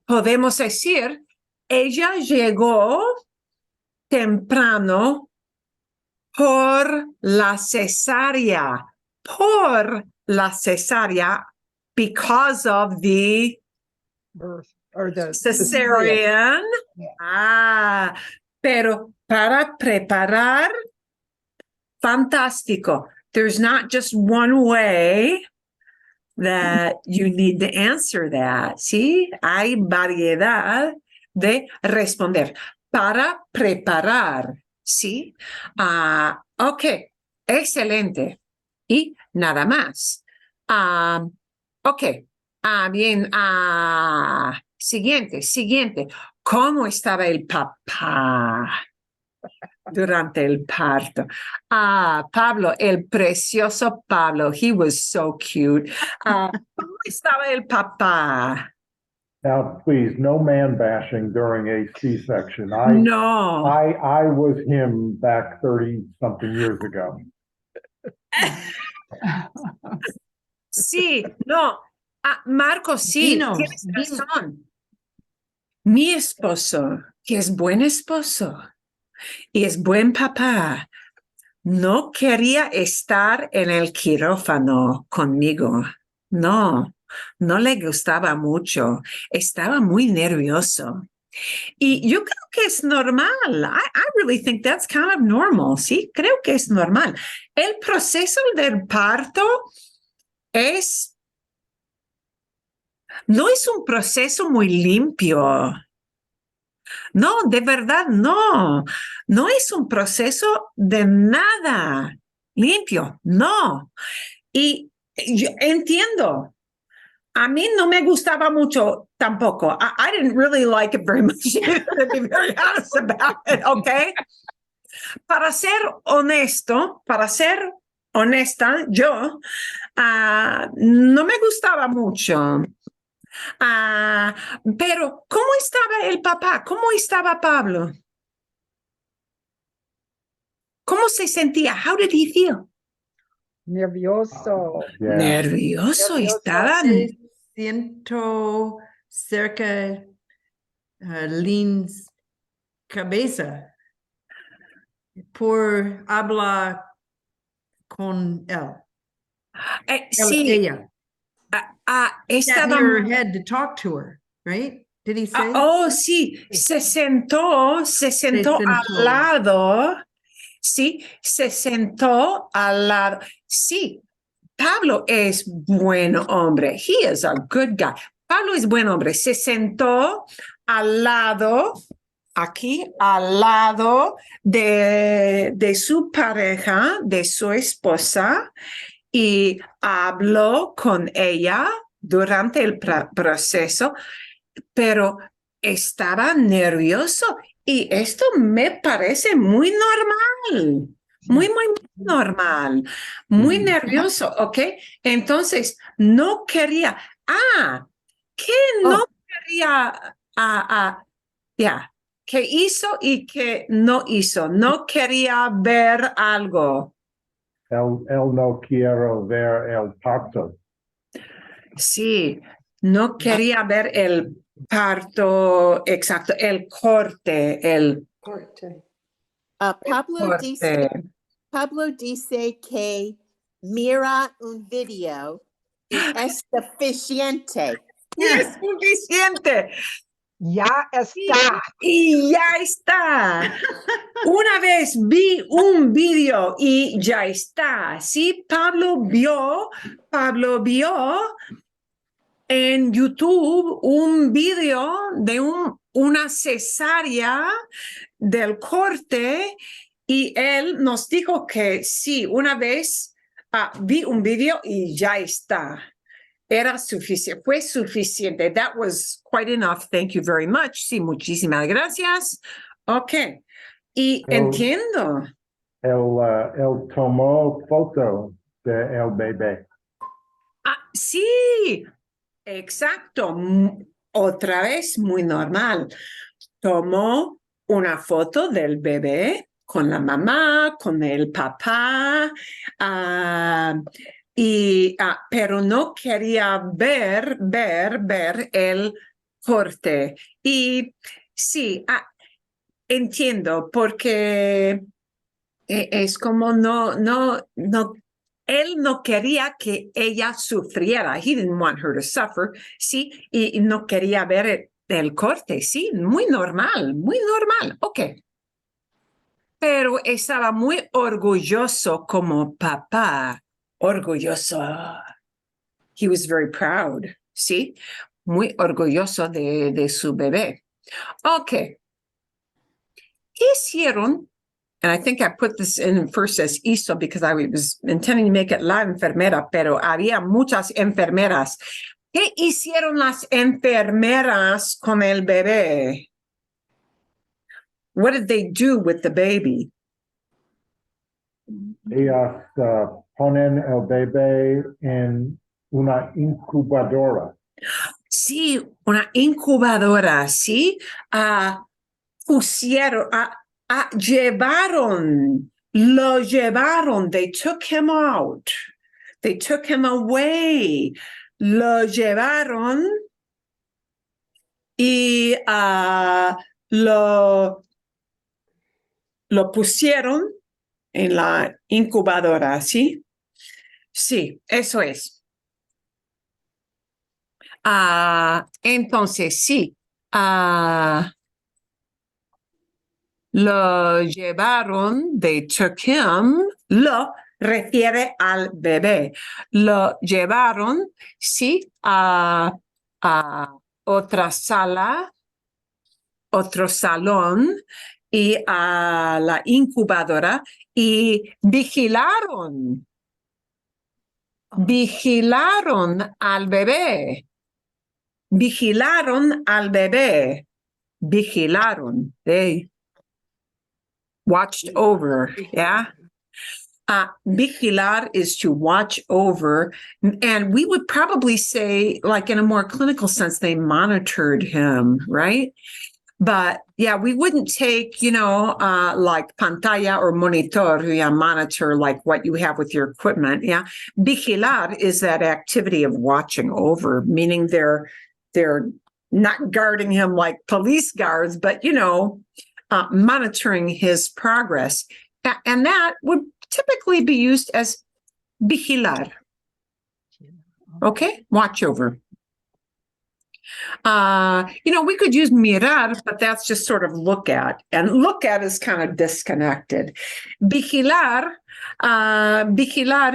podemos decir, ella llegó temprano por la cesárea, because of the Birth or the cesarean. Yeah. Pero para preparar, fantástico. There's not just one way that you need to answer that. Sí, hay variedad de responder. Para preparar, ¿sí? Ok, excelente. Y nada más. Ok, bien. Siguiente. ¿Cómo estaba el papá durante el parto? Pablo, el precioso Pablo. He was so cute. ¿Cómo estaba el papá? Now, please, no man bashing during a C-section. No. I was him back 30-something years ago. Sí, no. Marco, sí, Dinos, tienes razón. Mi esposo, que es buen esposo y es buen papá, no quería estar en el quirófano conmigo. No le gustaba mucho. Estaba muy nervioso. Y yo creo que es normal. I really think that's kind of normal. Sí, creo que es normal. El proceso del parto no es un proceso muy limpio. No, de verdad, no. No es un proceso de nada limpio. No. Y yo entiendo. A mí no me gustaba mucho tampoco. I didn't really like it very much, to be very honest about it, okay? Para ser honesta, yo no me gustaba mucho. Pero, ¿cómo estaba el papá? ¿Cómo estaba Pablo? ¿Cómo se sentía? How did he feel? Nervioso. Yeah. Nervioso, estaba. Siento cerca Lynn's cabeza por hablar con él. Sí, Ella. Sat in estaba. her head to talk to her, right? Did he say? Sí, se sentó al lado. Sí, se sentó al lado. Sí, Pablo es buen hombre. He is a good guy. Pablo es buen hombre. Se sentó al lado, aquí, al lado de su pareja, de su esposa, y habló con ella durante el proceso, pero estaba nervioso y esto me parece muy normal, muy normal, muy nervioso, ¿ok? Entonces, no quería, ¿qué no quería? ¿Qué hizo y qué no hizo? No quería ver algo. El no quiero ver el parto. Sí, no quería ver el parto exacto, el corte, Corte. corte. Pablo dice que mira un video Es suficiente. Y es suficiente. Ya está. Y ya está. Una vez vi un video y ya está. Sí, Pablo vio en YouTube un video de una cesárea del corte y él nos dijo que sí, una vez vi un video y ya está. Era suficiente, fue suficiente. That was quite enough. Thank you very much. Sí, muchísimas gracias. Ok. Y entiendo. Él tomó foto de el bebé. Sí, exacto. Otra vez, muy normal. Tomó una foto del bebé con la mamá, con el papá, pero no quería ver el corte. Y sí, entiendo, porque es como él no quería que ella sufriera. He didn't want her to suffer, sí, y no quería ver el corte, sí, muy normal, ok. Pero estaba muy orgulloso como papá, orgulloso. He was very proud, sí, muy orgulloso de su bebé. Ok. ¿Qué hicieron? And I think I put this in first as hizo because I was intending to make it la enfermera, pero había muchas enfermeras. ¿Qué hicieron las enfermeras con el bebé? What did they do with the baby? Ellas ponen el bebé en una incubadora. Sí, una incubadora, ¿sí? Pusieron, lo llevaron, they took him out, they took him away, lo llevaron y lo pusieron en la incubadora, ¿sí? Sí, eso es. Entonces, sí, lo llevaron, they took him, lo refiere al bebé. Lo llevaron, sí, a otra sala, otro salón y a la incubadora y vigilaron al bebé. Vigilaron al bebé. Vigilaron. They watched over. Yeah. Vigilar is to watch over. And we would probably say, like in a more clinical sense, they monitored him, right? But yeah, we wouldn't take, like pantalla or monitor, monitor like what you have with your equipment. Yeah. Vigilar is that activity of watching over, meaning they're not guarding him like police guards, but, monitoring his progress. And that would typically be used as vigilar. Okay, watch over. We could use mirar, but that's just sort of look at. And look at is kind of disconnected. Vigilar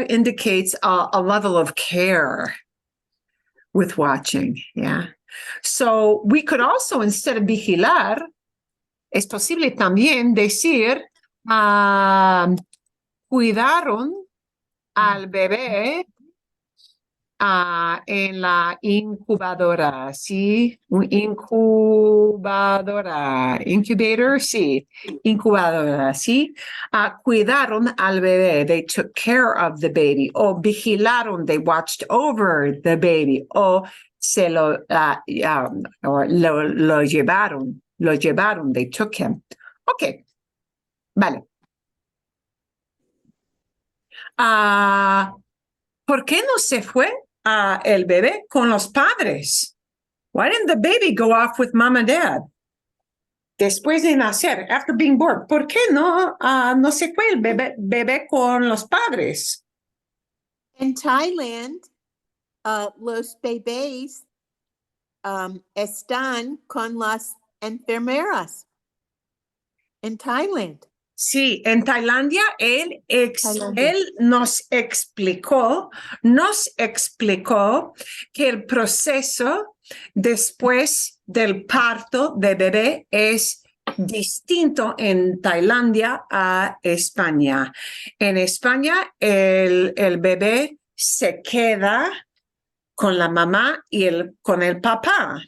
indicates a level of care with watching. Yeah. So we could also, instead of vigilar, es posible también decir, cuidaron al bebé en la incubadora, ¿sí? Incubator, sí. Incubadora, ¿sí? Cuidaron al bebé, they took care of the baby. O vigilaron, they watched over the baby. O se lo llevaron, they took him. Ok, vale. ¿Por qué no se fue el bebé con los padres? Why didn't the baby go off with mom and dad? Después de nacer, after being born, ¿por qué no se fue el bebé con los padres? In Thailand, los bebés están con las enfermeras en Thailand. Sí, en Tailandia Tailandia. él nos explicó que el proceso después del parto de bebé es distinto en Tailandia a España. En España, el bebé se queda con la mamá y con el papá,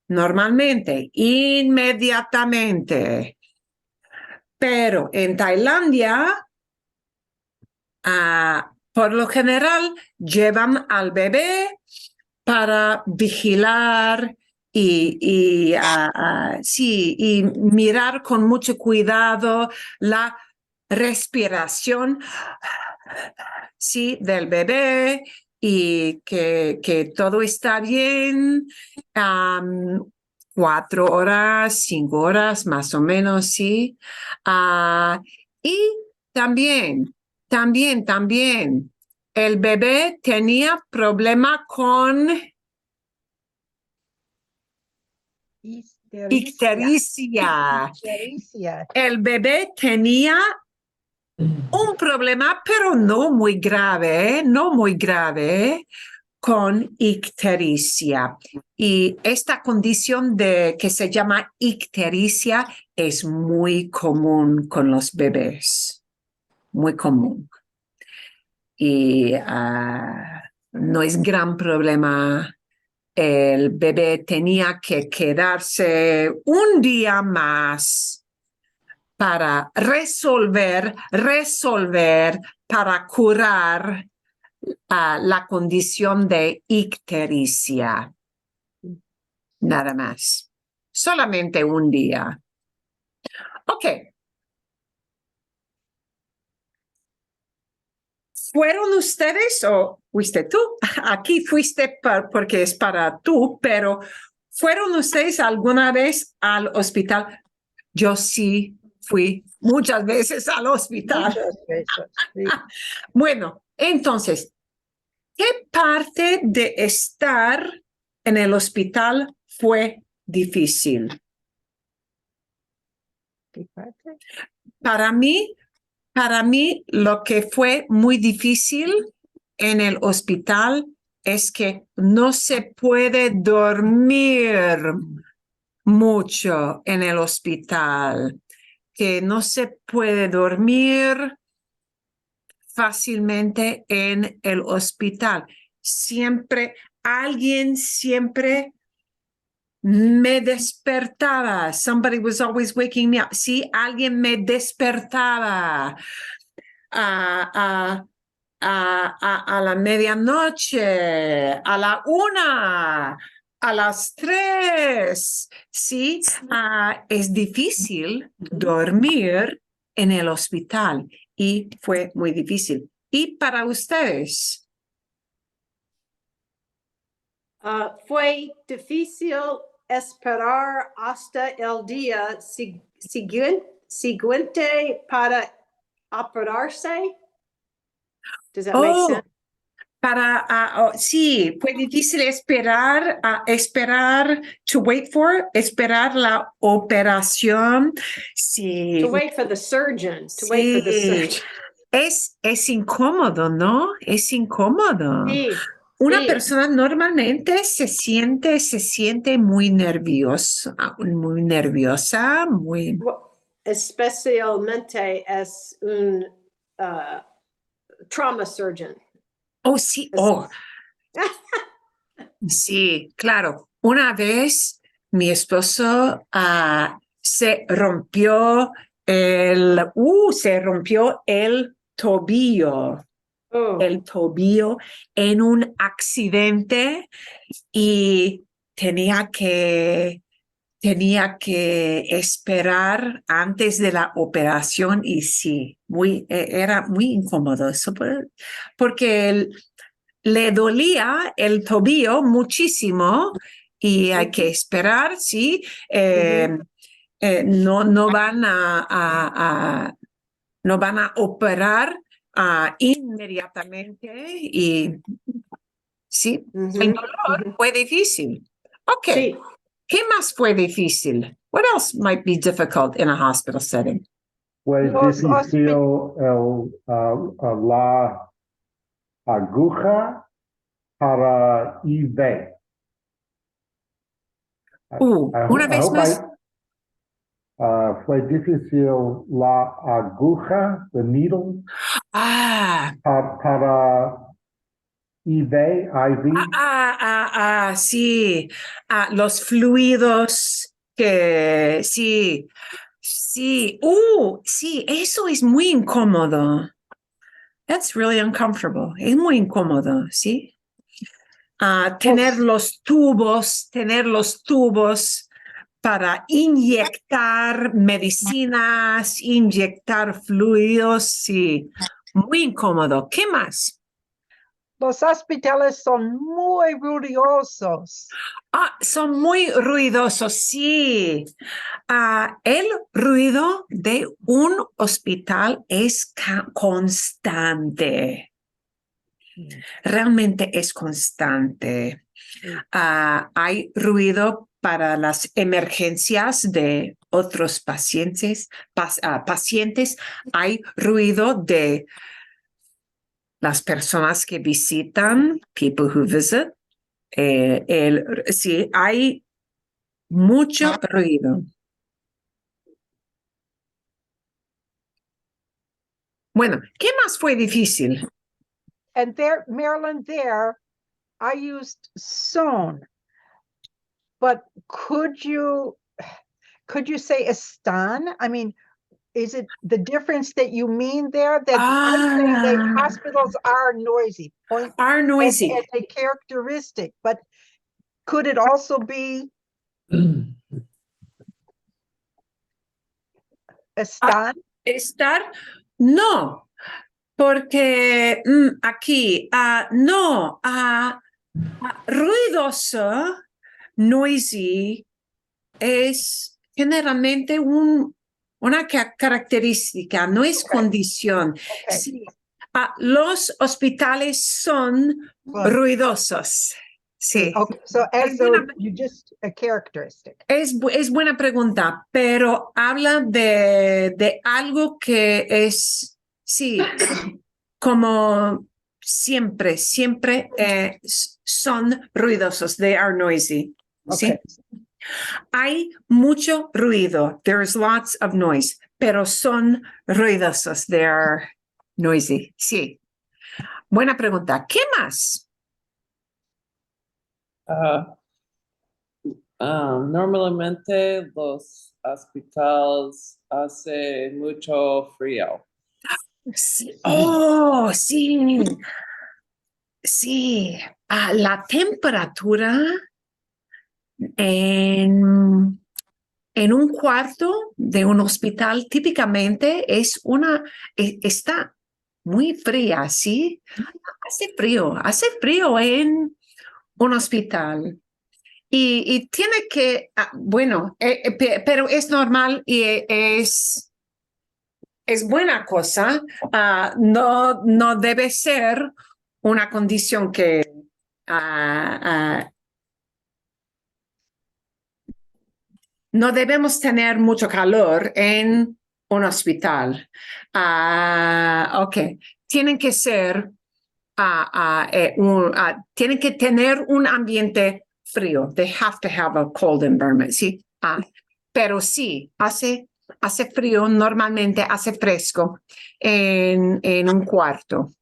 normalmente, inmediatamente. Pero en Tailandia, por lo general, llevan al bebé para vigilar sí, y mirar con mucho cuidado la respiración, sí, del bebé y que todo está bien. 4 horas, 5 horas, más o menos, sí. Y también, el bebé tenía problema con ictericia. Ictericia. El bebé tenía un problema, pero no muy grave, no muy grave, con ictericia. Y esta condición que se llama ictericia es muy común con los bebés, muy común. Y no es gran problema. El bebé tenía que quedarse un día más para resolver, para curar la condición de ictericia. Nada más. Solamente un día. Ok. ¿Fueron ustedes o fuiste tú? Aquí fuiste porque es para tú, pero ¿fueron ustedes alguna vez al hospital? Yo sí fui muchas veces al hospital. Muchas veces, sí. Bueno, entonces, ¿qué parte de estar en el hospital fue difícil? Fíjate. Para mí, lo que fue muy difícil en el hospital es que no se puede dormir mucho en el hospital, que no se puede dormir fácilmente en el hospital. Alguien siempre me despertaba. Somebody was always waking me up. Sí, alguien me despertaba a la medianoche, a la 1, a las 3. Sí, es difícil dormir en el hospital y fue muy difícil. ¿Y para ustedes? Fue difícil esperar hasta el día siguiente para operarse. Does that make sense? Sí, fue difícil esperar esperar la operación. Sí, To wait for the surgeon. To wait for the sí. surgeon. Es incómodo, ¿no? Es incómodo. Sí, Una sí. persona normalmente se siente muy nerviosa, muy... Especialmente es un trauma surgeon. Oh, sí, oh, sí, claro. Una vez mi esposo se rompió el tobillo. Oh, El tobillo en un accidente y tenía que esperar antes de la operación y sí, era muy incómodo eso, porque le dolía el tobillo muchísimo y hay que esperar, sí. No van no van a operar inmediatamente y ¿sí? Ujú, El dolor ujú. fue difícil. Ok. Sí, ¿Qué más fue difícil? What else might be difficult in a hospital setting? Fue Los difícil la aguja para IV. Una I vez hope más. fue difícil la aguja, the needle, Ah, para IV, IV. sí. Los fluidos que sí, sí. Sí, eso es muy incómodo. That's really uncomfortable. Es muy incómodo, ¿sí? Tener los tubos para inyectar medicinas, inyectar fluidos, sí, muy incómodo. ¿Qué más? Los hospitales son muy ruidosos. Son muy ruidosos, sí. El ruido de un hospital es constante. Realmente es constante. Hay ruido para las emergencias de otros pacientes. Hay ruido de las personas que visitan, people who visit. Sí, hay mucho ruido. Bueno, ¿qué más fue difícil? And there, Maryland, there, I used soon. But could you say están? I mean, is it the difference that you mean there that I'm saying that hospitals are noisy, point Are as, noisy. as a characteristic, but could it also be están? Estar, no, porque aquí, no, ruidoso, noisy, es generalmente una característica, no es condición. Okay. Sí, los hospitales son Well, ruidosos. Sí. okay, so as Es though buena, you just a characteristic. es buena pregunta, pero habla de algo que es, sí, como siempre son ruidosos. They are noisy. Okay. ¿Sí? Hay mucho ruido. There's lots of noise, pero son ruidosos. They are noisy. Sí. Buena pregunta. ¿Qué más? Normalmente los hospitales hace mucho frío. Sí. Oh, sí. Sí. La temperatura en un cuarto de un hospital típicamente está muy fría, ¿sí? Hace frío en un hospital. Y tiene que, bueno, pero es normal y es buena cosa. No debe ser una condición que no debemos tener mucho calor en un hospital. Ok, tienen que ser, tienen que tener un ambiente frío. They have to have a cold environment, ¿sí? Pero sí, hace frío, normalmente hace fresco en un cuarto.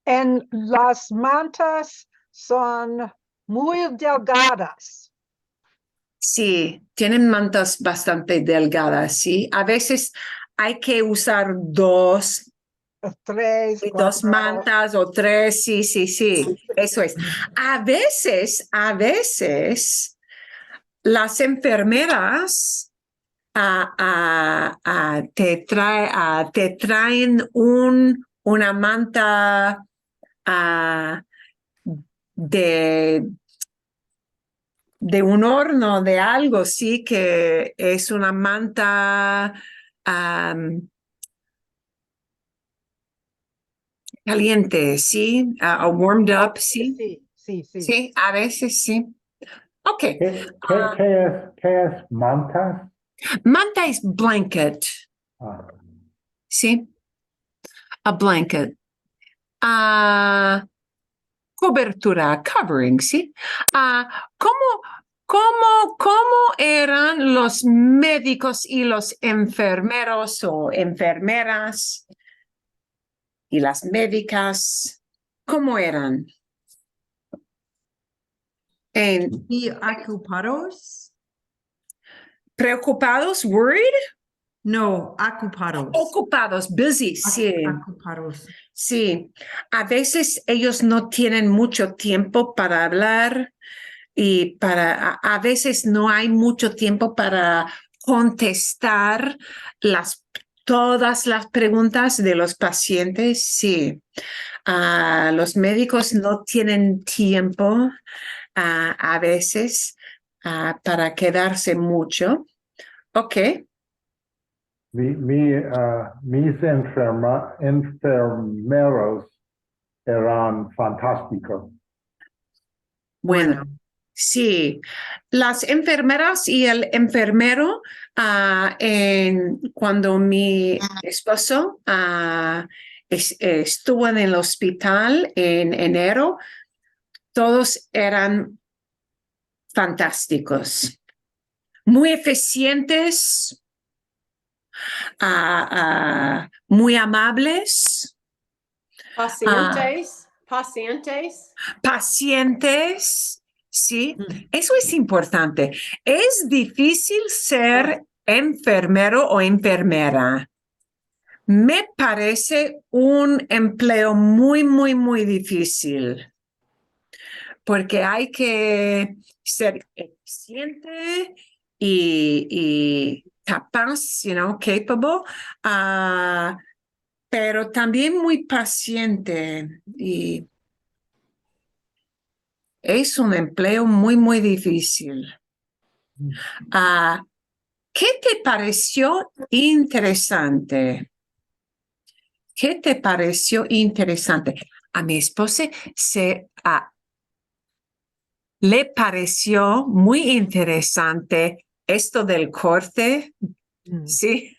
And las mantas son muy delgadas. Sí, tienen mantas bastante delgadas, ¿sí? A veces hay que usar dos Tres, dos cuatro. mantas o tres, sí, eso es. A veces las enfermeras te traen una manta de, de un horno, de algo, sí, que es una manta Caliente, sí. Warmed up, sí. Sí, sí, sí. Sí, a veces sí. Ok. ¿Qué es mantas? Manta es blanket, Ah, sí. A blanket. Ah, cobertura, covering, sí. ¿Cómo eran los médicos y los enfermeros o enfermeras y las médicas? ¿Cómo eran? Y ocupados? ¿Preocupados? ¿Worried? No, ocupados. Ocupados, busy, sí. Ocupados. Sí. A veces ellos no tienen mucho tiempo para hablar y a veces no hay mucho tiempo para contestar todas las preguntas de los pacientes. Sí. Los médicos no tienen tiempo a veces para quedarse mucho. Ok. Mis enfermeros eran fantásticos. Bueno, sí, las enfermeras y el enfermero, cuando mi esposo estuvo en el hospital en enero, todos eran fantásticos, muy eficientes, muy amables, Pacientes, pacientes. pacientes. Sí, Mm. eso es importante. Es difícil ser enfermero o enfermera. Me parece un empleo muy, muy, muy difícil porque hay que ser eficiente y capaz, capable, pero también muy paciente y es un empleo muy, muy difícil. ¿Qué te pareció interesante? ¿Qué te pareció interesante? A mi esposa le pareció muy interesante esto del corte, Mm. ¿sí?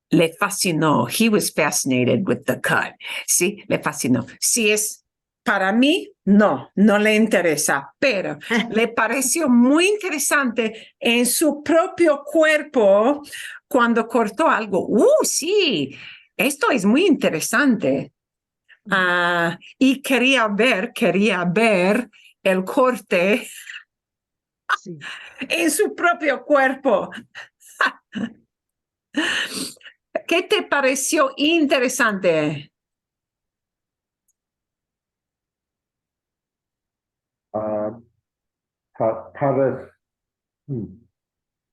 Le fascinó. He was fascinated with the cut. Sí, le fascinó. Sí, es para mí, no le interesa, pero le pareció muy interesante en su propio cuerpo cuando cortó algo. Sí, esto es muy interesante. Y quería ver el corte Sí. en su propio cuerpo. ¿Qué te pareció interesante? Uh, Paris,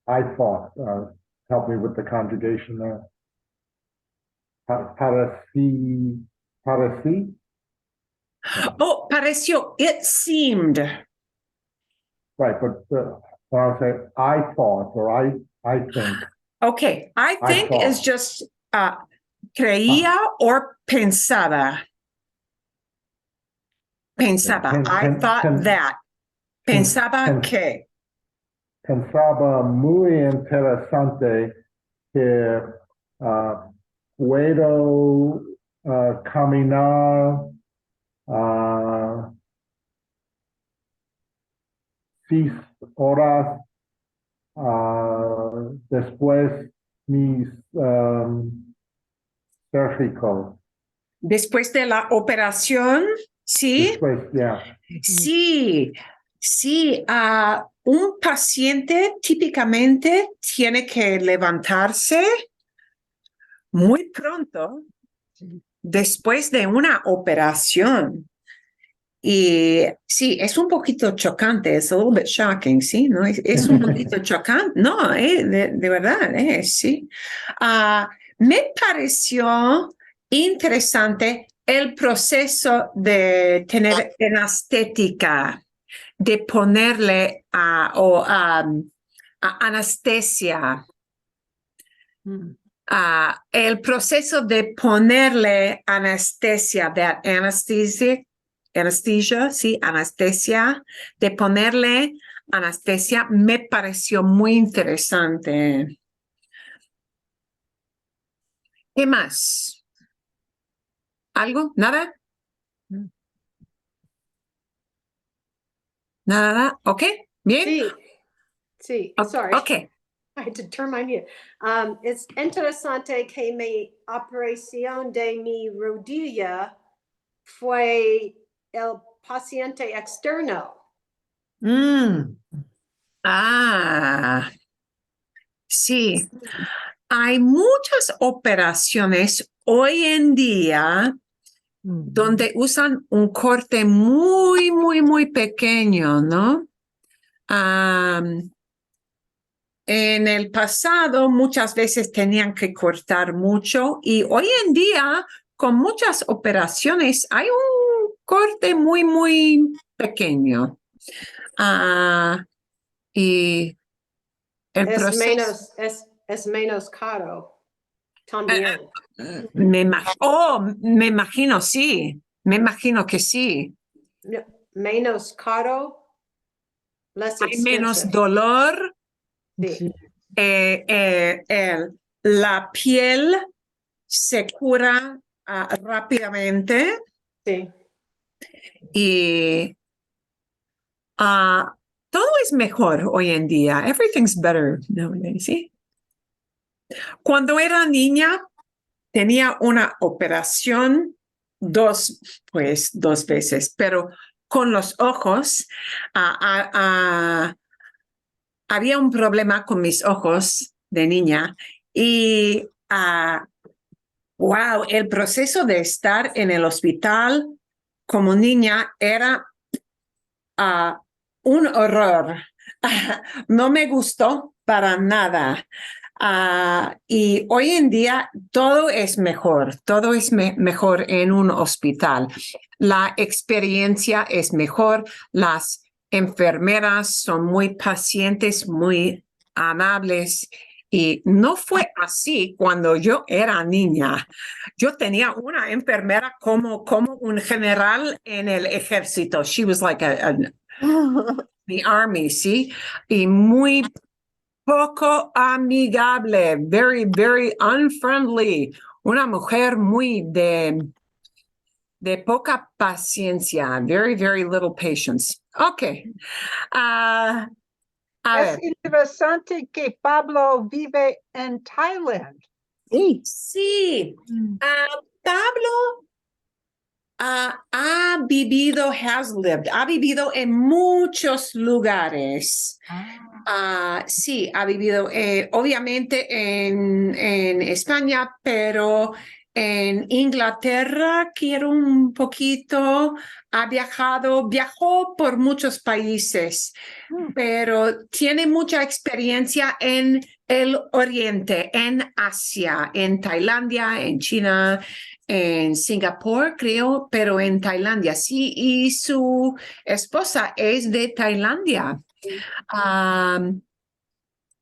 I thought, help me with the conjugation there. Parasi, parasi? Oh, pareció, it seemed. Right, but when I say I thought or I think, Okay, I I think is thought. just creía or pensaba. Pensaba. I thought that. Pensaba que. Pensaba muy interesante que puedo caminar 6 horas después mis cervicals. Después de la operación, ¿sí? Después, yeah. Sí, sí. Un paciente típicamente tiene que levantarse muy pronto después de una operación. Y sí, es un poquito chocante, es a little bit shocking, ¿sí? ¿No? Es un poquito chocante, no, de verdad, sí. Me pareció interesante el proceso de tener anestética, de ponerle anestesia. El proceso de ponerle anestesia, that anesthesia, sí, anestesia, de ponerle anestesia me pareció muy interesante. ¿Qué más? ¿Algo? ¿Nada? ¿Nada? ¿Ok? ¿Bien? Sí, sí, sorry. Ok. I had to turn my mute. Es interesante que mi operación de mi rodilla fue el paciente externo. Sí. Hay muchas operaciones hoy en día donde usan un corte muy, muy, muy pequeño, ¿no? En el pasado muchas veces tenían que cortar mucho y hoy en día con muchas operaciones hay un corte muy, muy pequeño. Y el proceso... Es menos caro también. Me imagino, sí. Me imagino que sí. No, menos caro, less Hay menos expensive. dolor. Sí. La piel se cura rápidamente Sí. y todo es mejor hoy en día. Everything's better nowadays, ¿sí? Cuando era niña, tenía una operación dos veces, pero con los ojos había un problema con mis ojos de niña y wow, el proceso de estar en el hospital como niña era un horror. No me gustó para nada. Y hoy en día todo es mejor, todo es mejor en un hospital. La experiencia es mejor, las enfermeras son muy pacientes, muy amables. Y no fue así cuando yo era niña. Yo tenía una enfermera como un general en el ejército. She was like the army, ¿sí? Y muy poco amigable, very, very unfriendly. Una mujer muy de poca paciencia, very, very little patience. Ok. A Es ver. interesante que Pablo vive en Thailand. Sí. Sí. Pablo ha vivido en muchos lugares. Sí, ha vivido obviamente en España, pero en Inglaterra quiero un poquito, viajó por muchos países, pero tiene mucha experiencia en el Oriente, en Asia, en Tailandia, en China, en Singapur, creo, pero en Tailandia, sí, y su esposa es de Tailandia.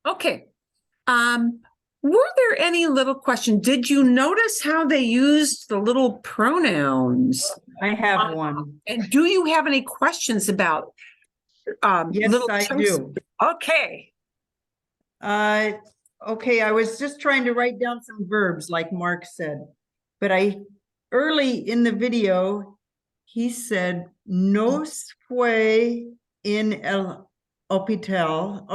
Okay. Were there any little questions? Did you notice how they used the little pronouns? I have one. And do you have any questions about Yes, little I chunks? do. Okay. Okay, I was just trying to write down some verbs like Mark said, but early in the video, he said, nos fue en el hospital.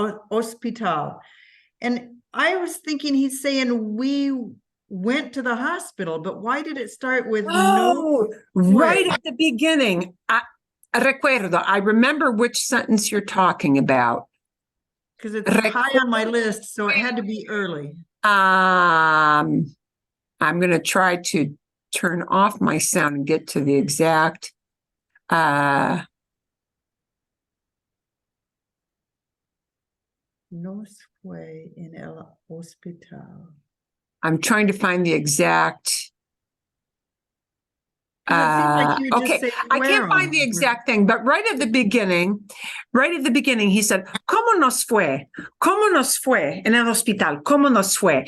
And I was thinking he's saying we went to the hospital, but why did it start with no? Right at the beginning. Recuerdo, I remember which sentence you're talking about. Because it's high on my list, so it had to be early. I'm going to try to turn off my sound and get to the exact. Nos fue en el hospital. I'm trying to find the exact. Okay, I can't find the exact thing, but right at the beginning, he said, ¿Cómo nos fue? ¿Cómo nos fue en el hospital? ¿Cómo nos fue?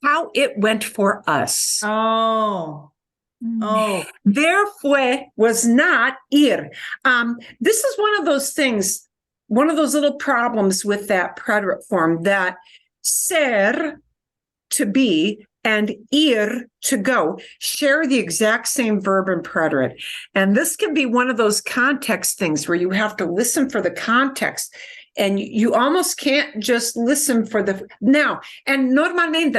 how it went for us. Oh, oh, There fue was not ir. This is one of those things, one of those little problems with that preterite form, that ser, to be, and ir, to go, share the exact same verb and preterite. And this can be one of those context things where you have to listen for the context. And you almost can't just listen for the now. And normalmente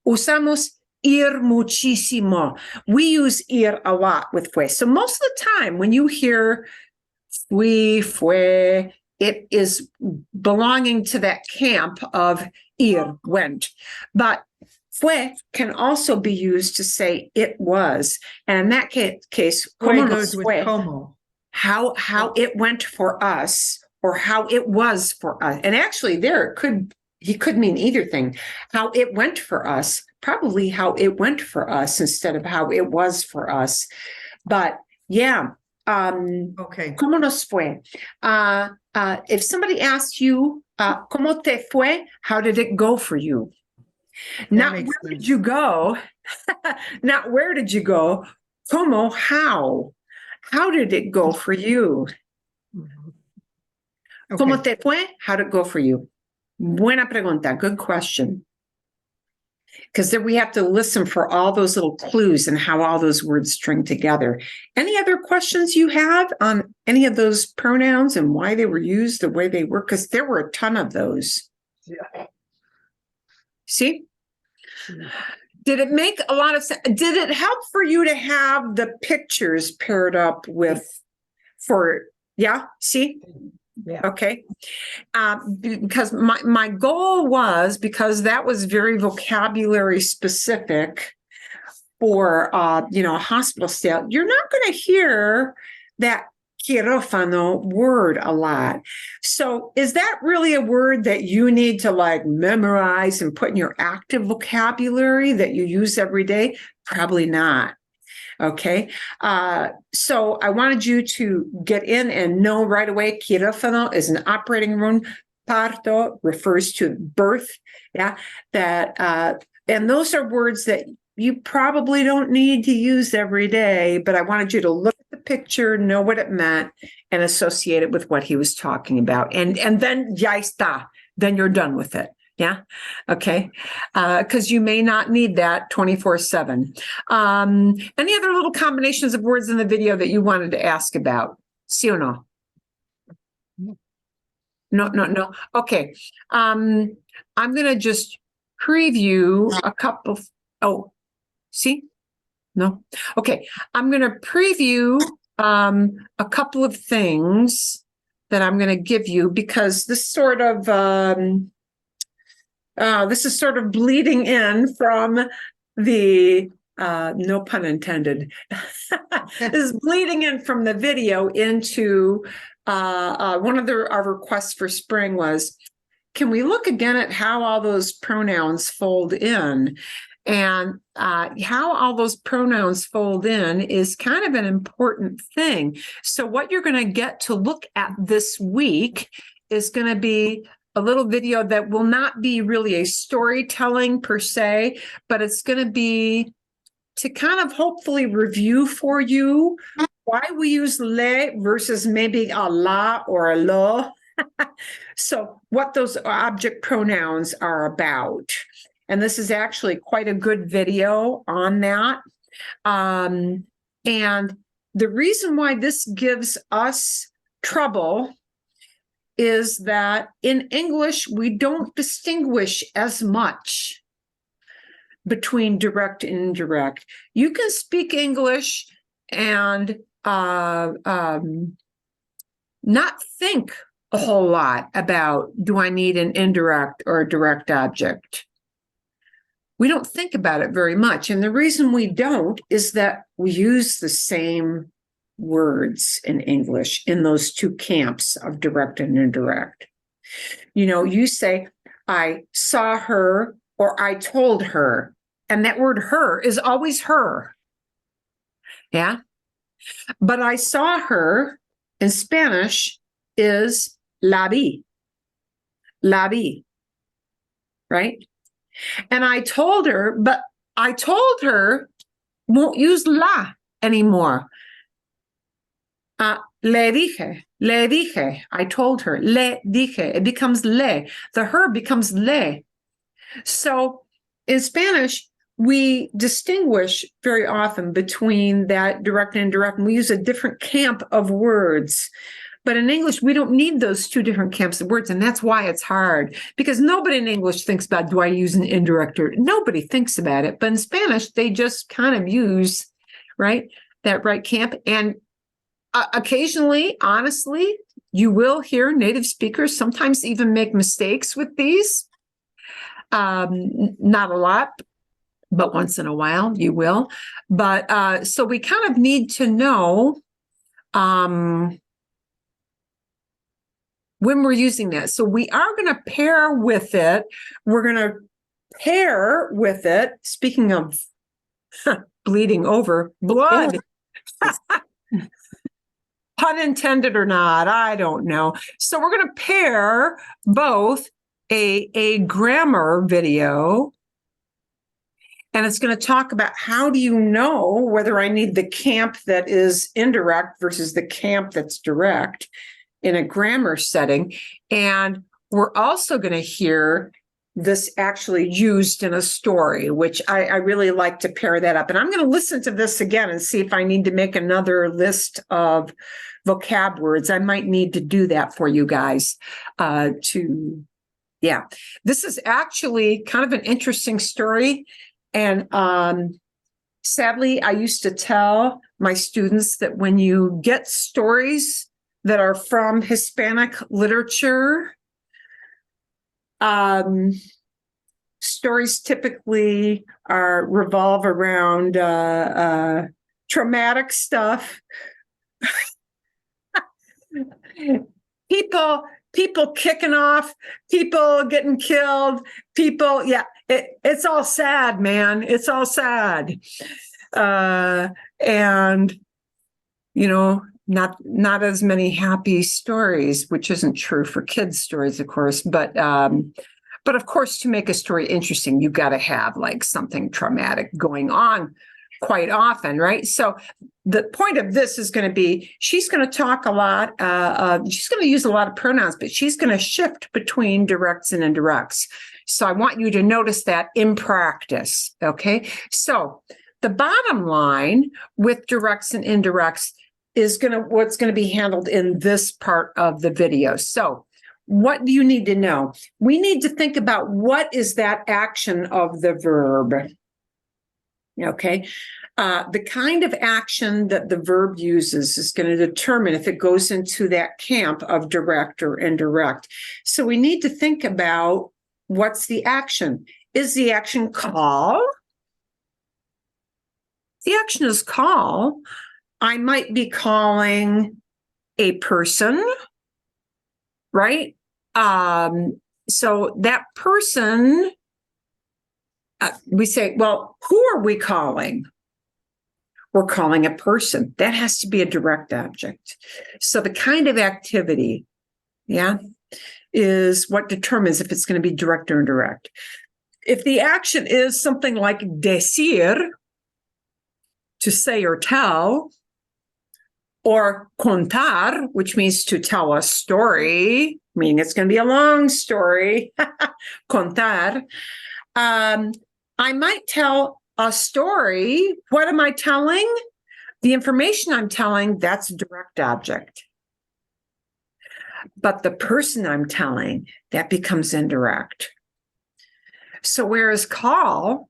usamos ir muchísimo. We use ir a lot with fue. So most of the time when you hear fue, it is belonging to that camp of ir, went. But fue can also be used to say it was. And in that case, fue como goes nos with fue, como. how it went for us, or how it was for us. And actually there he could mean either thing. How it went for us, probably how it went for us instead of how it was for us. But yeah, Okay. ¿cómo nos fue? If somebody asks you, ¿cómo te fue? How did it go for you? Not where makes did sense. you go? Not where did you go? ¿Cómo? How? How did it go for you? ¿Cómo Okay. te fue? How did it go for you? Buena pregunta. Good question. Because then we have to listen for all those little clues and how all those words string together. Any other questions you have on any of those pronouns and why they were used the way they were? Because there were a ton of those. Yeah. See? Did it make a lot of sense? Did it help for you to have the pictures paired up with yeah? See? Yeah. Okay. Because my goal was, because that was very vocabulary specific for a hospital style. You're not going to hear that quirófano word a lot. So is that really a word that you need to like memorize and put in your active vocabulary that you use every day? Probably not. Okay. So I wanted you to get in and know right away, quirófano is an operating room. Parto refers to birth. Yeah. And those are words that you probably don't need to use every day, but I wanted you to look at the picture, know what it meant, and associate it with what he was talking about. And then ya está, then you're done with it. Yeah. Okay. Because you may not need that 24/7. Any other little combinations of words in the video that you wanted to ask about? Sí o no? No. Okay. I'm going to just preview a couple. See? No. Okay. I'm going to preview a couple of things that I'm going to give you, because this sort of this is sort of bleeding in from the no pun intended. This is bleeding in from the video into one of our requests for spring was, can we look again at how all those pronouns fold in? And how all those pronouns fold in is kind of an important thing. So what you're going to get to look at this week is going to be a little video that will not be really a storytelling per se, but it's going to be to kind of hopefully review for you why we use le versus maybe a la or a lo. So what those object pronouns are about. And this is actually quite a good video on that. And the reason why this gives us trouble is that in English, we don't distinguish as much between direct and indirect. You can speak English and not think a whole lot about, do I need an indirect or a direct object? We don't think about it very much. And the reason we don't is that we use the same words in English in those two camps of direct and indirect. You say, I saw her or I told her, and that word her is always her. Yeah. But I saw her in Spanish is la vi. La vi. Right? And I told her, won't use la anymore. Le dije. I told her, le dije. It becomes le. The verb becomes le. So in Spanish, we distinguish very often between that direct and indirect, and we use a different camp of words. But in English, we don't need those two different camps of words, and that's why it's hard, because nobody in English thinks about, do I use an indirect or nobody thinks about it. But in Spanish, they just kind of use, right, that right camp. And occasionally, honestly, you will hear native speakers sometimes even make mistakes with these. Not a lot, but once in a while you will. But so we kind of need to know when we're using that. So we are going to pair with it. We're going to pair with it. Speaking of bleeding over, blood. Pun intended or not, I don't know. So we're going to pair both a grammar video, and it's going to talk about how do you know whether I need the camp that is indirect versus the camp that's direct in a grammar setting. And we're also going to hear this actually used in a story, which I really like to pair that up. And I'm going to listen to this again and see if I need to make another list of vocab words. I might need to do that for you guys yeah. This is actually kind of an interesting story. And sadly, I used to tell my students that when you get stories that are from Hispanic literature, stories typically revolve around traumatic stuff. People kicking off, people getting killed, people, yeah, it's all sad, man. It's all sad. And, you know, not as many happy stories, which isn't true for kids' stories, of course, but of course, to make a story interesting, you've got to have like something traumatic going on quite often, right? So the point of this is going to be, she's going to talk a lot, she's going to use a lot of pronouns, but she's going to shift between directs and indirects. So I want you to notice that in practice, okay? So the bottom line with directs and indirects is what's going to be handled in this part of the video. So what do you need to know? We need to think about what is that action of the verb. Okay, the kind of action that the verb uses is going to determine if it goes into that camp of direct or indirect. So we need to think about what's the action. Is the action call? The action is call. I might be calling a person, right? So that person, we say, well, who are we calling? We're calling a person. That has to be a direct object. So the kind of activity, yeah, is what determines if it's going to be direct or indirect. If the action is something like decir, to say or tell, or contar, which means to tell a story, meaning it's going to be a long story, contar, I might tell a story. What am I telling? The information I'm telling, that's a direct object. But the person I'm telling, that becomes indirect. So whereas call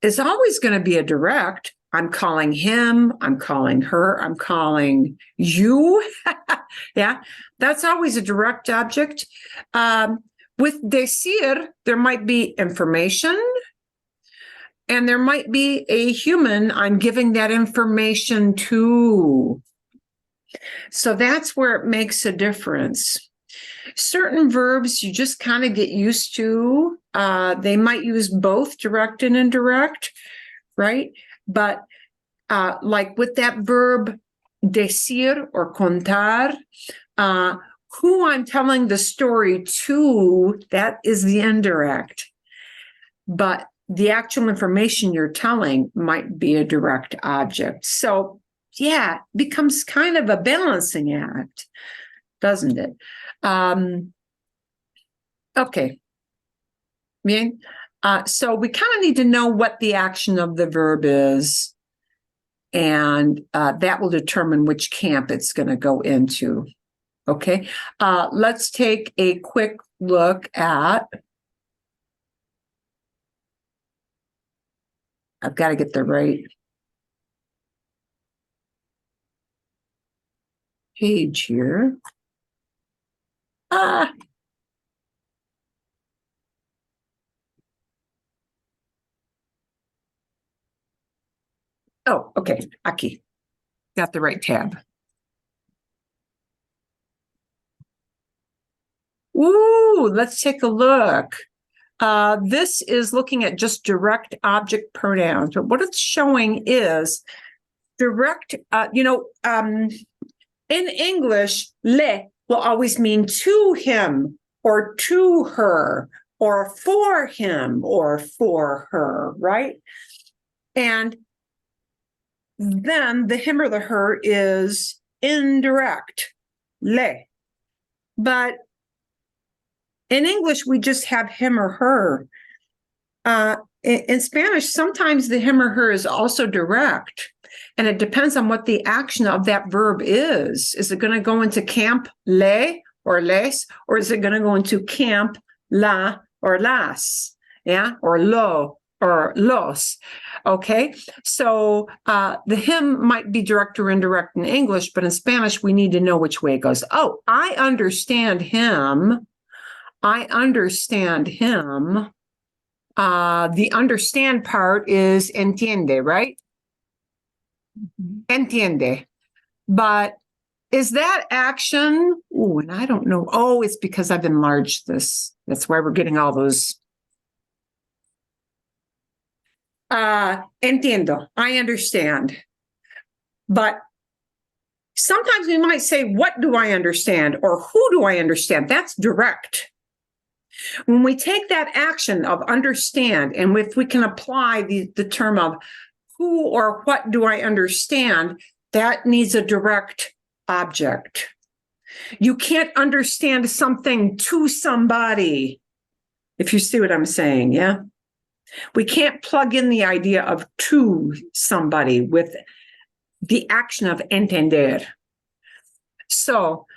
is always going to be a direct, I'm calling him, I'm calling her, I'm calling you. Yeah, that's always a direct object. With decir, there might be information, and there might be a human I'm giving that information to. So that's where it makes a difference. Certain verbs you just kind of get used to. They might use both direct and indirect, right? But like with that verb decir or contar, who I'm telling the story to, that is the indirect. but the actual information you're telling might be a direct object. So yeah, it becomes kind of a balancing act, doesn't it? Okay. Bien. So we kind of need to know what the action of the verb is, and that will determine which camp it's going to go into. Okay. Let's take a quick look at. I've got to get the right page here. Oh, okay. Aquí. Got the right tab. Ooh, let's take a look. This is looking at just direct object pronouns, but what it's showing is direct, in English, le will always mean to him or to her or for him or for her, right? And then the him or the her is indirect, le. But in English, we just have him or her. In Spanish, sometimes the him or her is also direct, and it depends on what the action of that verb is. Is it going to go into camp le or les, or is it going to go into camp la or las? Yeah, or lo or los. Okay, so the him might be direct or indirect in English, but in Spanish, we need to know which way it goes. Oh, I understand him. I understand him. The understand part is entiende, right? Entiende. But is that action? Oh, and I don't know. Oh, it's because I've enlarged this. That's why we're getting all those. Entiendo. I understand. But sometimes we might say, what do I understand? Or who do I understand? That's direct. When we take that action of understand, and if we can apply the term of who or what do I understand, that needs a direct object. You can't understand something to somebody, if you see what I'm saying, yeah? We can't plug in the idea of to somebody with the action of entender. So,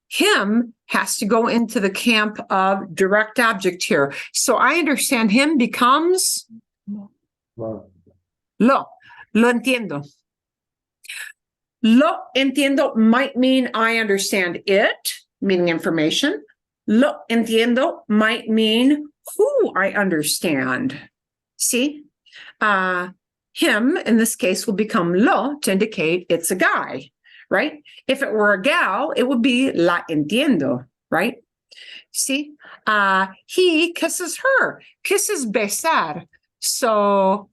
him has to go into the camp of direct object here. So I understand him becomes Well, lo entiendo. Lo entiendo might mean I understand it, meaning information. Lo entiendo might mean who I understand. See? Him, in this case, will become lo to indicate it's a guy, right? If it were a gal, it would be la entiendo, right? See? He kisses her. Kiss is besar. So,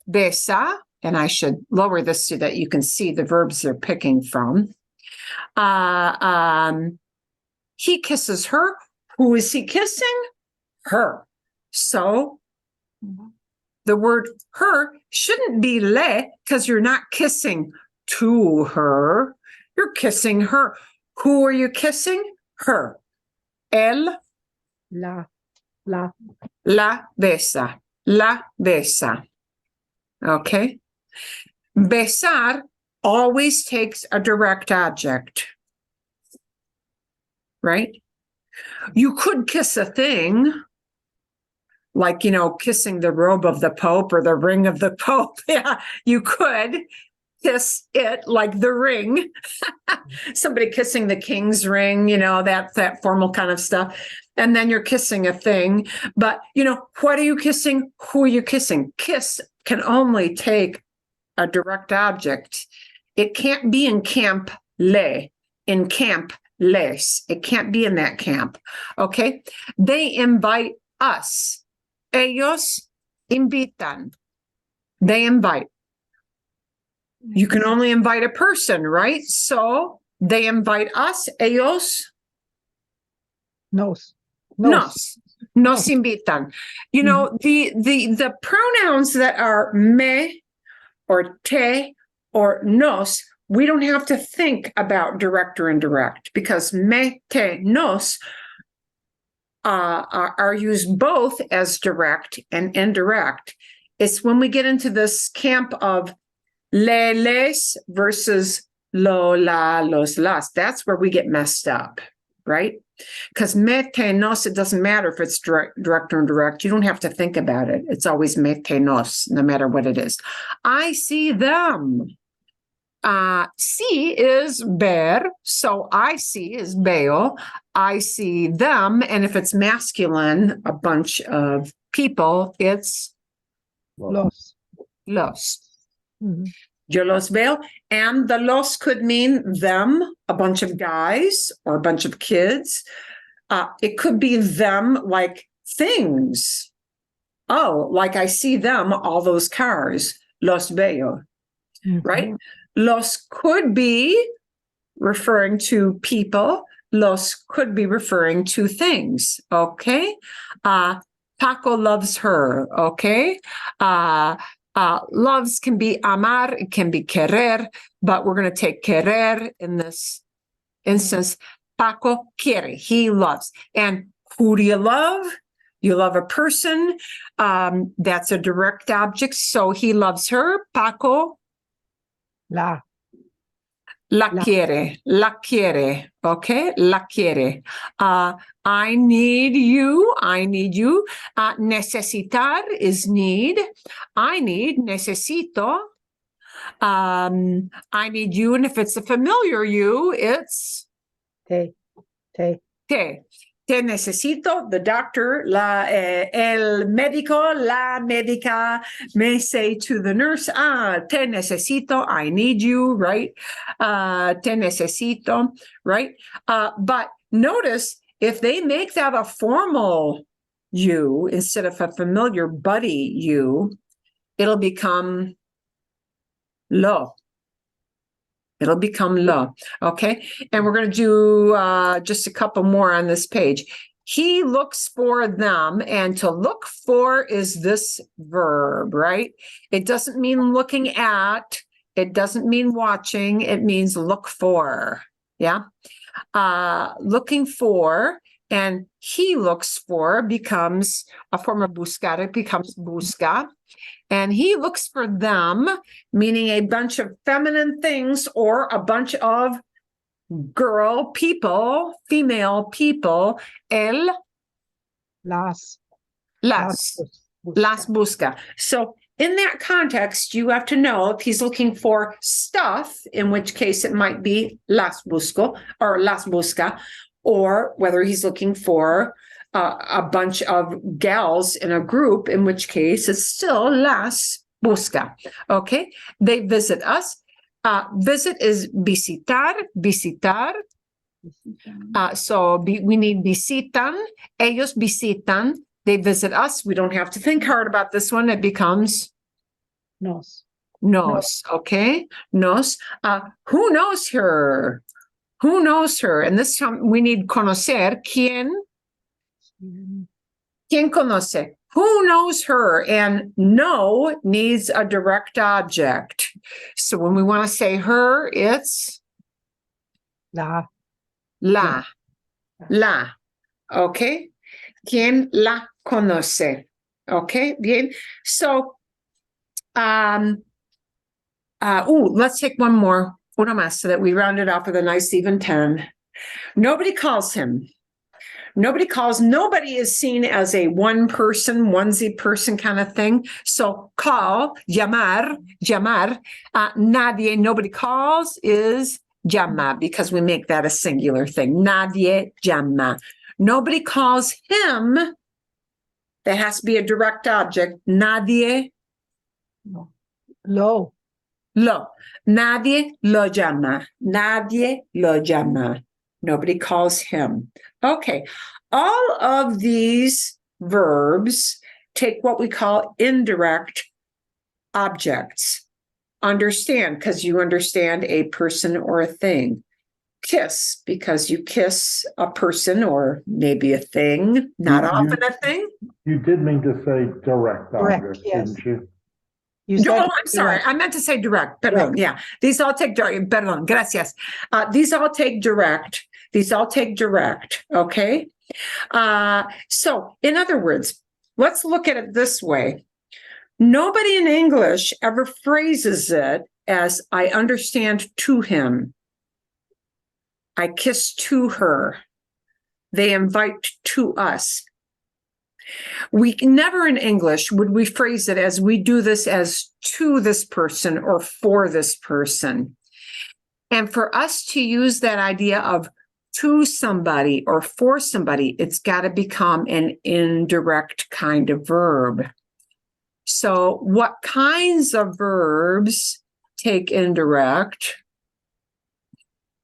besa, and I should lower this so that you can see the verbs they're picking from. He kisses her. Who is he kissing? Her. So, the word her shouldn't be le, because you're not kissing to her. You're kissing her. Who are you kissing? Her. Él La. la besa. La besa. Okay. Besar always takes a direct object. Right? You could kiss a thing, like, kissing the robe of the Pope or the ring of the Pope. Yeah, you could kiss it like the ring. Somebody kissing the king's ring, that formal kind of stuff. And then you're kissing a thing. But, what are you kissing? Who are you kissing? Kiss can only take a direct object. It can't be in camp le, in camp les. It can't be in that camp. Okay? They invite us. Ellos invitan. They invite. You can only invite a person, right? So they invite us. Ellos Nos. nos. Nos invitan. You know, the pronouns that are me or te or nos, we don't have to think about direct or indirect because me, te, nos are used both as direct and indirect. It's when we get into this camp of les versus lo, la, los, las. That's where we get messed up, right? Because me, te, nos, it doesn't matter if it's direct or indirect. You don't have to think about it. It's always me, te, nos, no matter what it is. I see them. See is ver, so I see is veo. I see them, and if it's masculine, a bunch of people, it's Los. los. Mhm. Yo los veo, and the los could mean them, a bunch of guys or a bunch of kids. It could be them like things. Oh, like I see them, all those cars, los veo, right? Los could be referring to people. Los could be referring to things. Okay. Paco loves her. Okay. Loves can be amar, it can be querer, but we're going to take querer in this instance. Paco quiere, he loves. And who do you love? You love a person. That's a direct object. So he loves her. Paco La. la La. quiere, okay? La quiere. I need you. Necesitar is need. I need, necesito. I need you, and if it's a familiar you, it's Te. Te. te. Te necesito, the doctor, el médico, la médica may say to the nurse, te necesito, I need you, right? Te necesito, right? But notice if they make that a formal you instead of a familiar buddy you, it'll become lo. It'll become lo, okay? And we're going to do just a couple more on this page. He looks for them, and to look for is this verb, right? It doesn't mean looking at, it doesn't mean watching, it means look for, yeah? Looking for, and he looks for becomes a form of buscar, it becomes busca. And he looks for them, meaning a bunch of feminine things or a bunch of girl people, female people. Él Las. las Busca. busca. So in that context, you have to know if he's looking for stuff, in which case it might be las busco or las busca, or whether he's looking for a bunch of gals in a group, in which case it's still las busca. Okay, they visit us. Visit is visitar. So we need visitan. Ellos visitan. They visit us. We don't have to think hard about this one. It becomes Nos. nos. Okay, nos. Who knows her? Who knows her? And this time we need conocer. ¿Quién conoce? Who knows her? And know needs a direct object. So when we want to say her, it's La. la. Okay. ¿Quién la conoce? Okay. Bien. So, let's take one more. Una más so that we round it off with a nice even 10. Nobody calls him. Nobody is seen as a one person, onesie person kind of thing. So call, llamar, nadie, nobody calls is llama because we make that a singular thing. Nadie llama. Nobody calls him. That has to be a direct object. Nadie. Lo. Nadie lo llama. Nadie lo llama. Nobody calls him. Okay. All of these verbs take what we call indirect objects. Understand, because you understand a person or a thing. kiss, because you kiss a person or maybe a thing, not You- often a thing. You did mean to say direct Direct, object, yes. didn't you? You No, said I'm sorry. direct. I meant to say direct. Perdón. Yeah. These all take direct. Perdón. Gracias. These all take direct. These all take direct. Okay. So in other words, let's look at it this way. Nobody in English ever phrases it as I understand to him. I kiss to her. They invite to us. We never in English would we phrase it as we do this as to this person or for this person. And for us to use that idea of to somebody or for somebody, it's got to become an indirect kind of verb. So what kinds of verbs take indirect?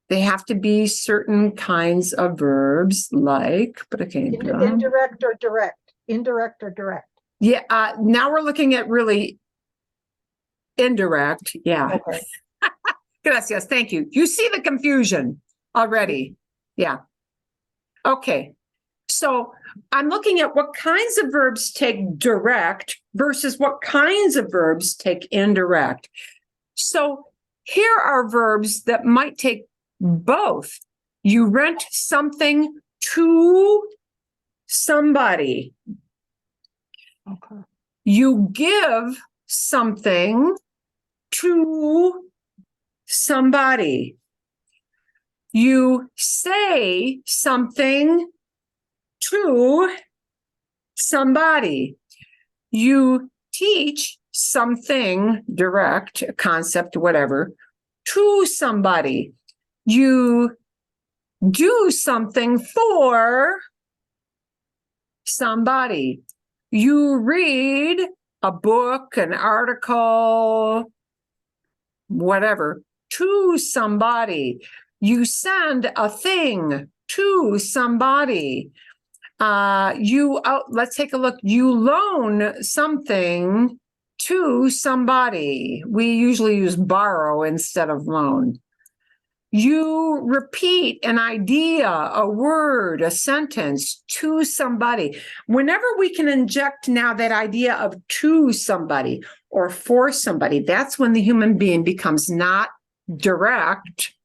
They have to be certain kinds of verbs like, but okay. Indirect or direct? Indirect or direct? Yeah, now we're looking at really indirect. Yeah. Okay. Gracias. Thank you. You see the confusion already. Yeah. Okay. So I'm looking at what kinds of verbs take direct versus what kinds of verbs take indirect. So here are verbs that might take both. You rent something to somebody. Okay. You give something to somebody. You say something to somebody. You teach something direct, a concept, whatever, to somebody. You do something for somebody. You read a book, an article, whatever, to somebody. You send a thing to somebody. Let's take a look. You loan something to somebody. We usually use borrow instead of loan. You repeat an idea, a word, a sentence to somebody. Whenever we can inject now that idea of to somebody or for somebody, that's when the human being becomes not direct,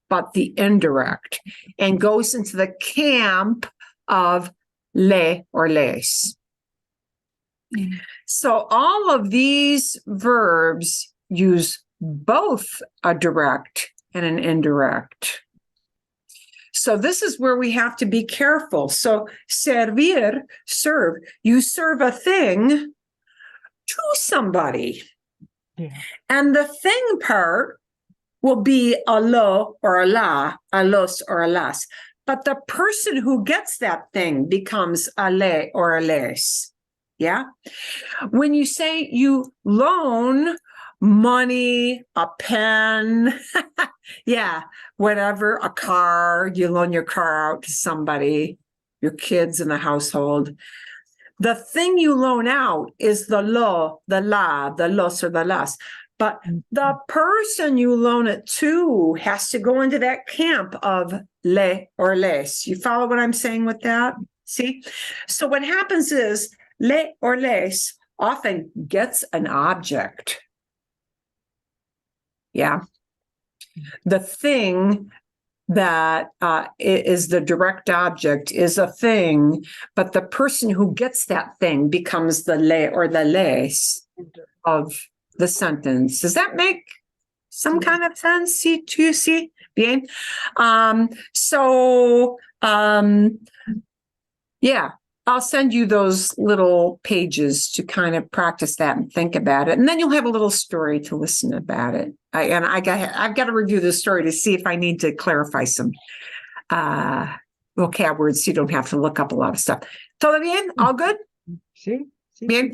but the indirect and goes into the camp of le or les. So all of these verbs use both a direct and an indirect. So this is where we have to be careful. So servir, serve, you serve a thing to somebody. Yeah. And the thing part will be a lo or a la, a los or a las. But the person who gets that thing becomes a le or a les. Yeah. When you say you loan money, a pen, yeah, whatever, a car, you loan your car out to somebody, your kids in the household. The thing you loan out is the lo, the la, the los or the las. But the person you loan it to has to go into that camp of le or les. You follow what I'm saying with that? See? So what happens is le or les often gets an object. Yeah. The thing that is the direct object is a thing, but the person who gets that thing becomes the le or the les of the sentence. Does that make some kind of sense? See, do you see? Bien. Yeah, I'll send you those little pages to kind of practice that and think about it. And then you'll have a little story to listen about it. I've got to review the story to see if I need to clarify some vocab words so you don't have to look up a lot of stuff. Todo bien? All good? See? Bien.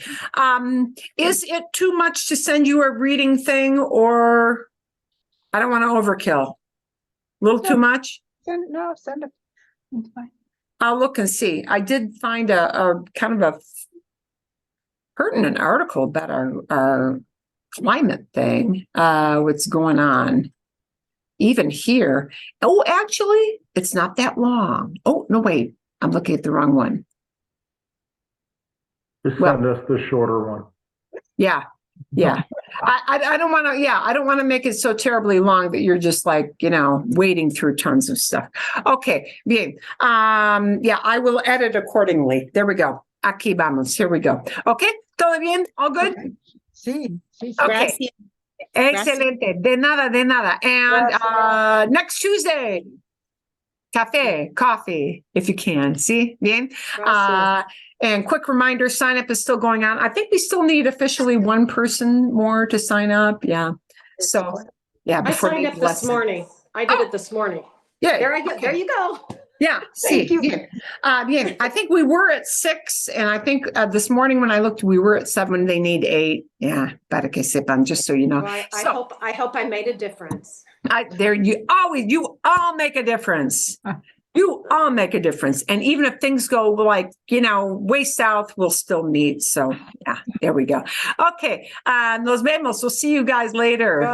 Is it too much to send you a reading thing, or I don't want to overkill? A little too much? Send it. It's fine. I'll look and see. I did find a kind of a pertinent article about our climate thing, what's going on. even here. Oh, actually, it's not that long. Oh, no, wait, I'm looking at the wrong one. Just Well- send us the shorter one. Yeah, yeah. I don't want to, yeah, I don't want to make it so terribly long that you're just like, wading through tons of stuff. Okay, bien. Yeah, I will edit accordingly. There we go. Aquí vamos. Here we go. Okay, todo bien? All good? Sí, sí, sí. Okay. Excelente. De nada, de nada. And next Tuesday, coffee, if you can. See? Bien. And quick reminder, sign up is still going on. I think we still need officially one person more to sign up. Yeah. So, yeah. I before signed the up this lesson. morning. I did it this morning. Yeah. There I go. There you go. Yeah. See. you. Bien. Bien. I think we were at 6, and I think this morning when I looked, we were at 7. They need 8. Yeah. Para que sepan, just so you know. Well, So, I hope I made a difference. you all make a difference. You all make a difference. And even if things go like, way south, we'll still meet. So yeah, there we go. Okay. Nos vemos. We'll see you guys later.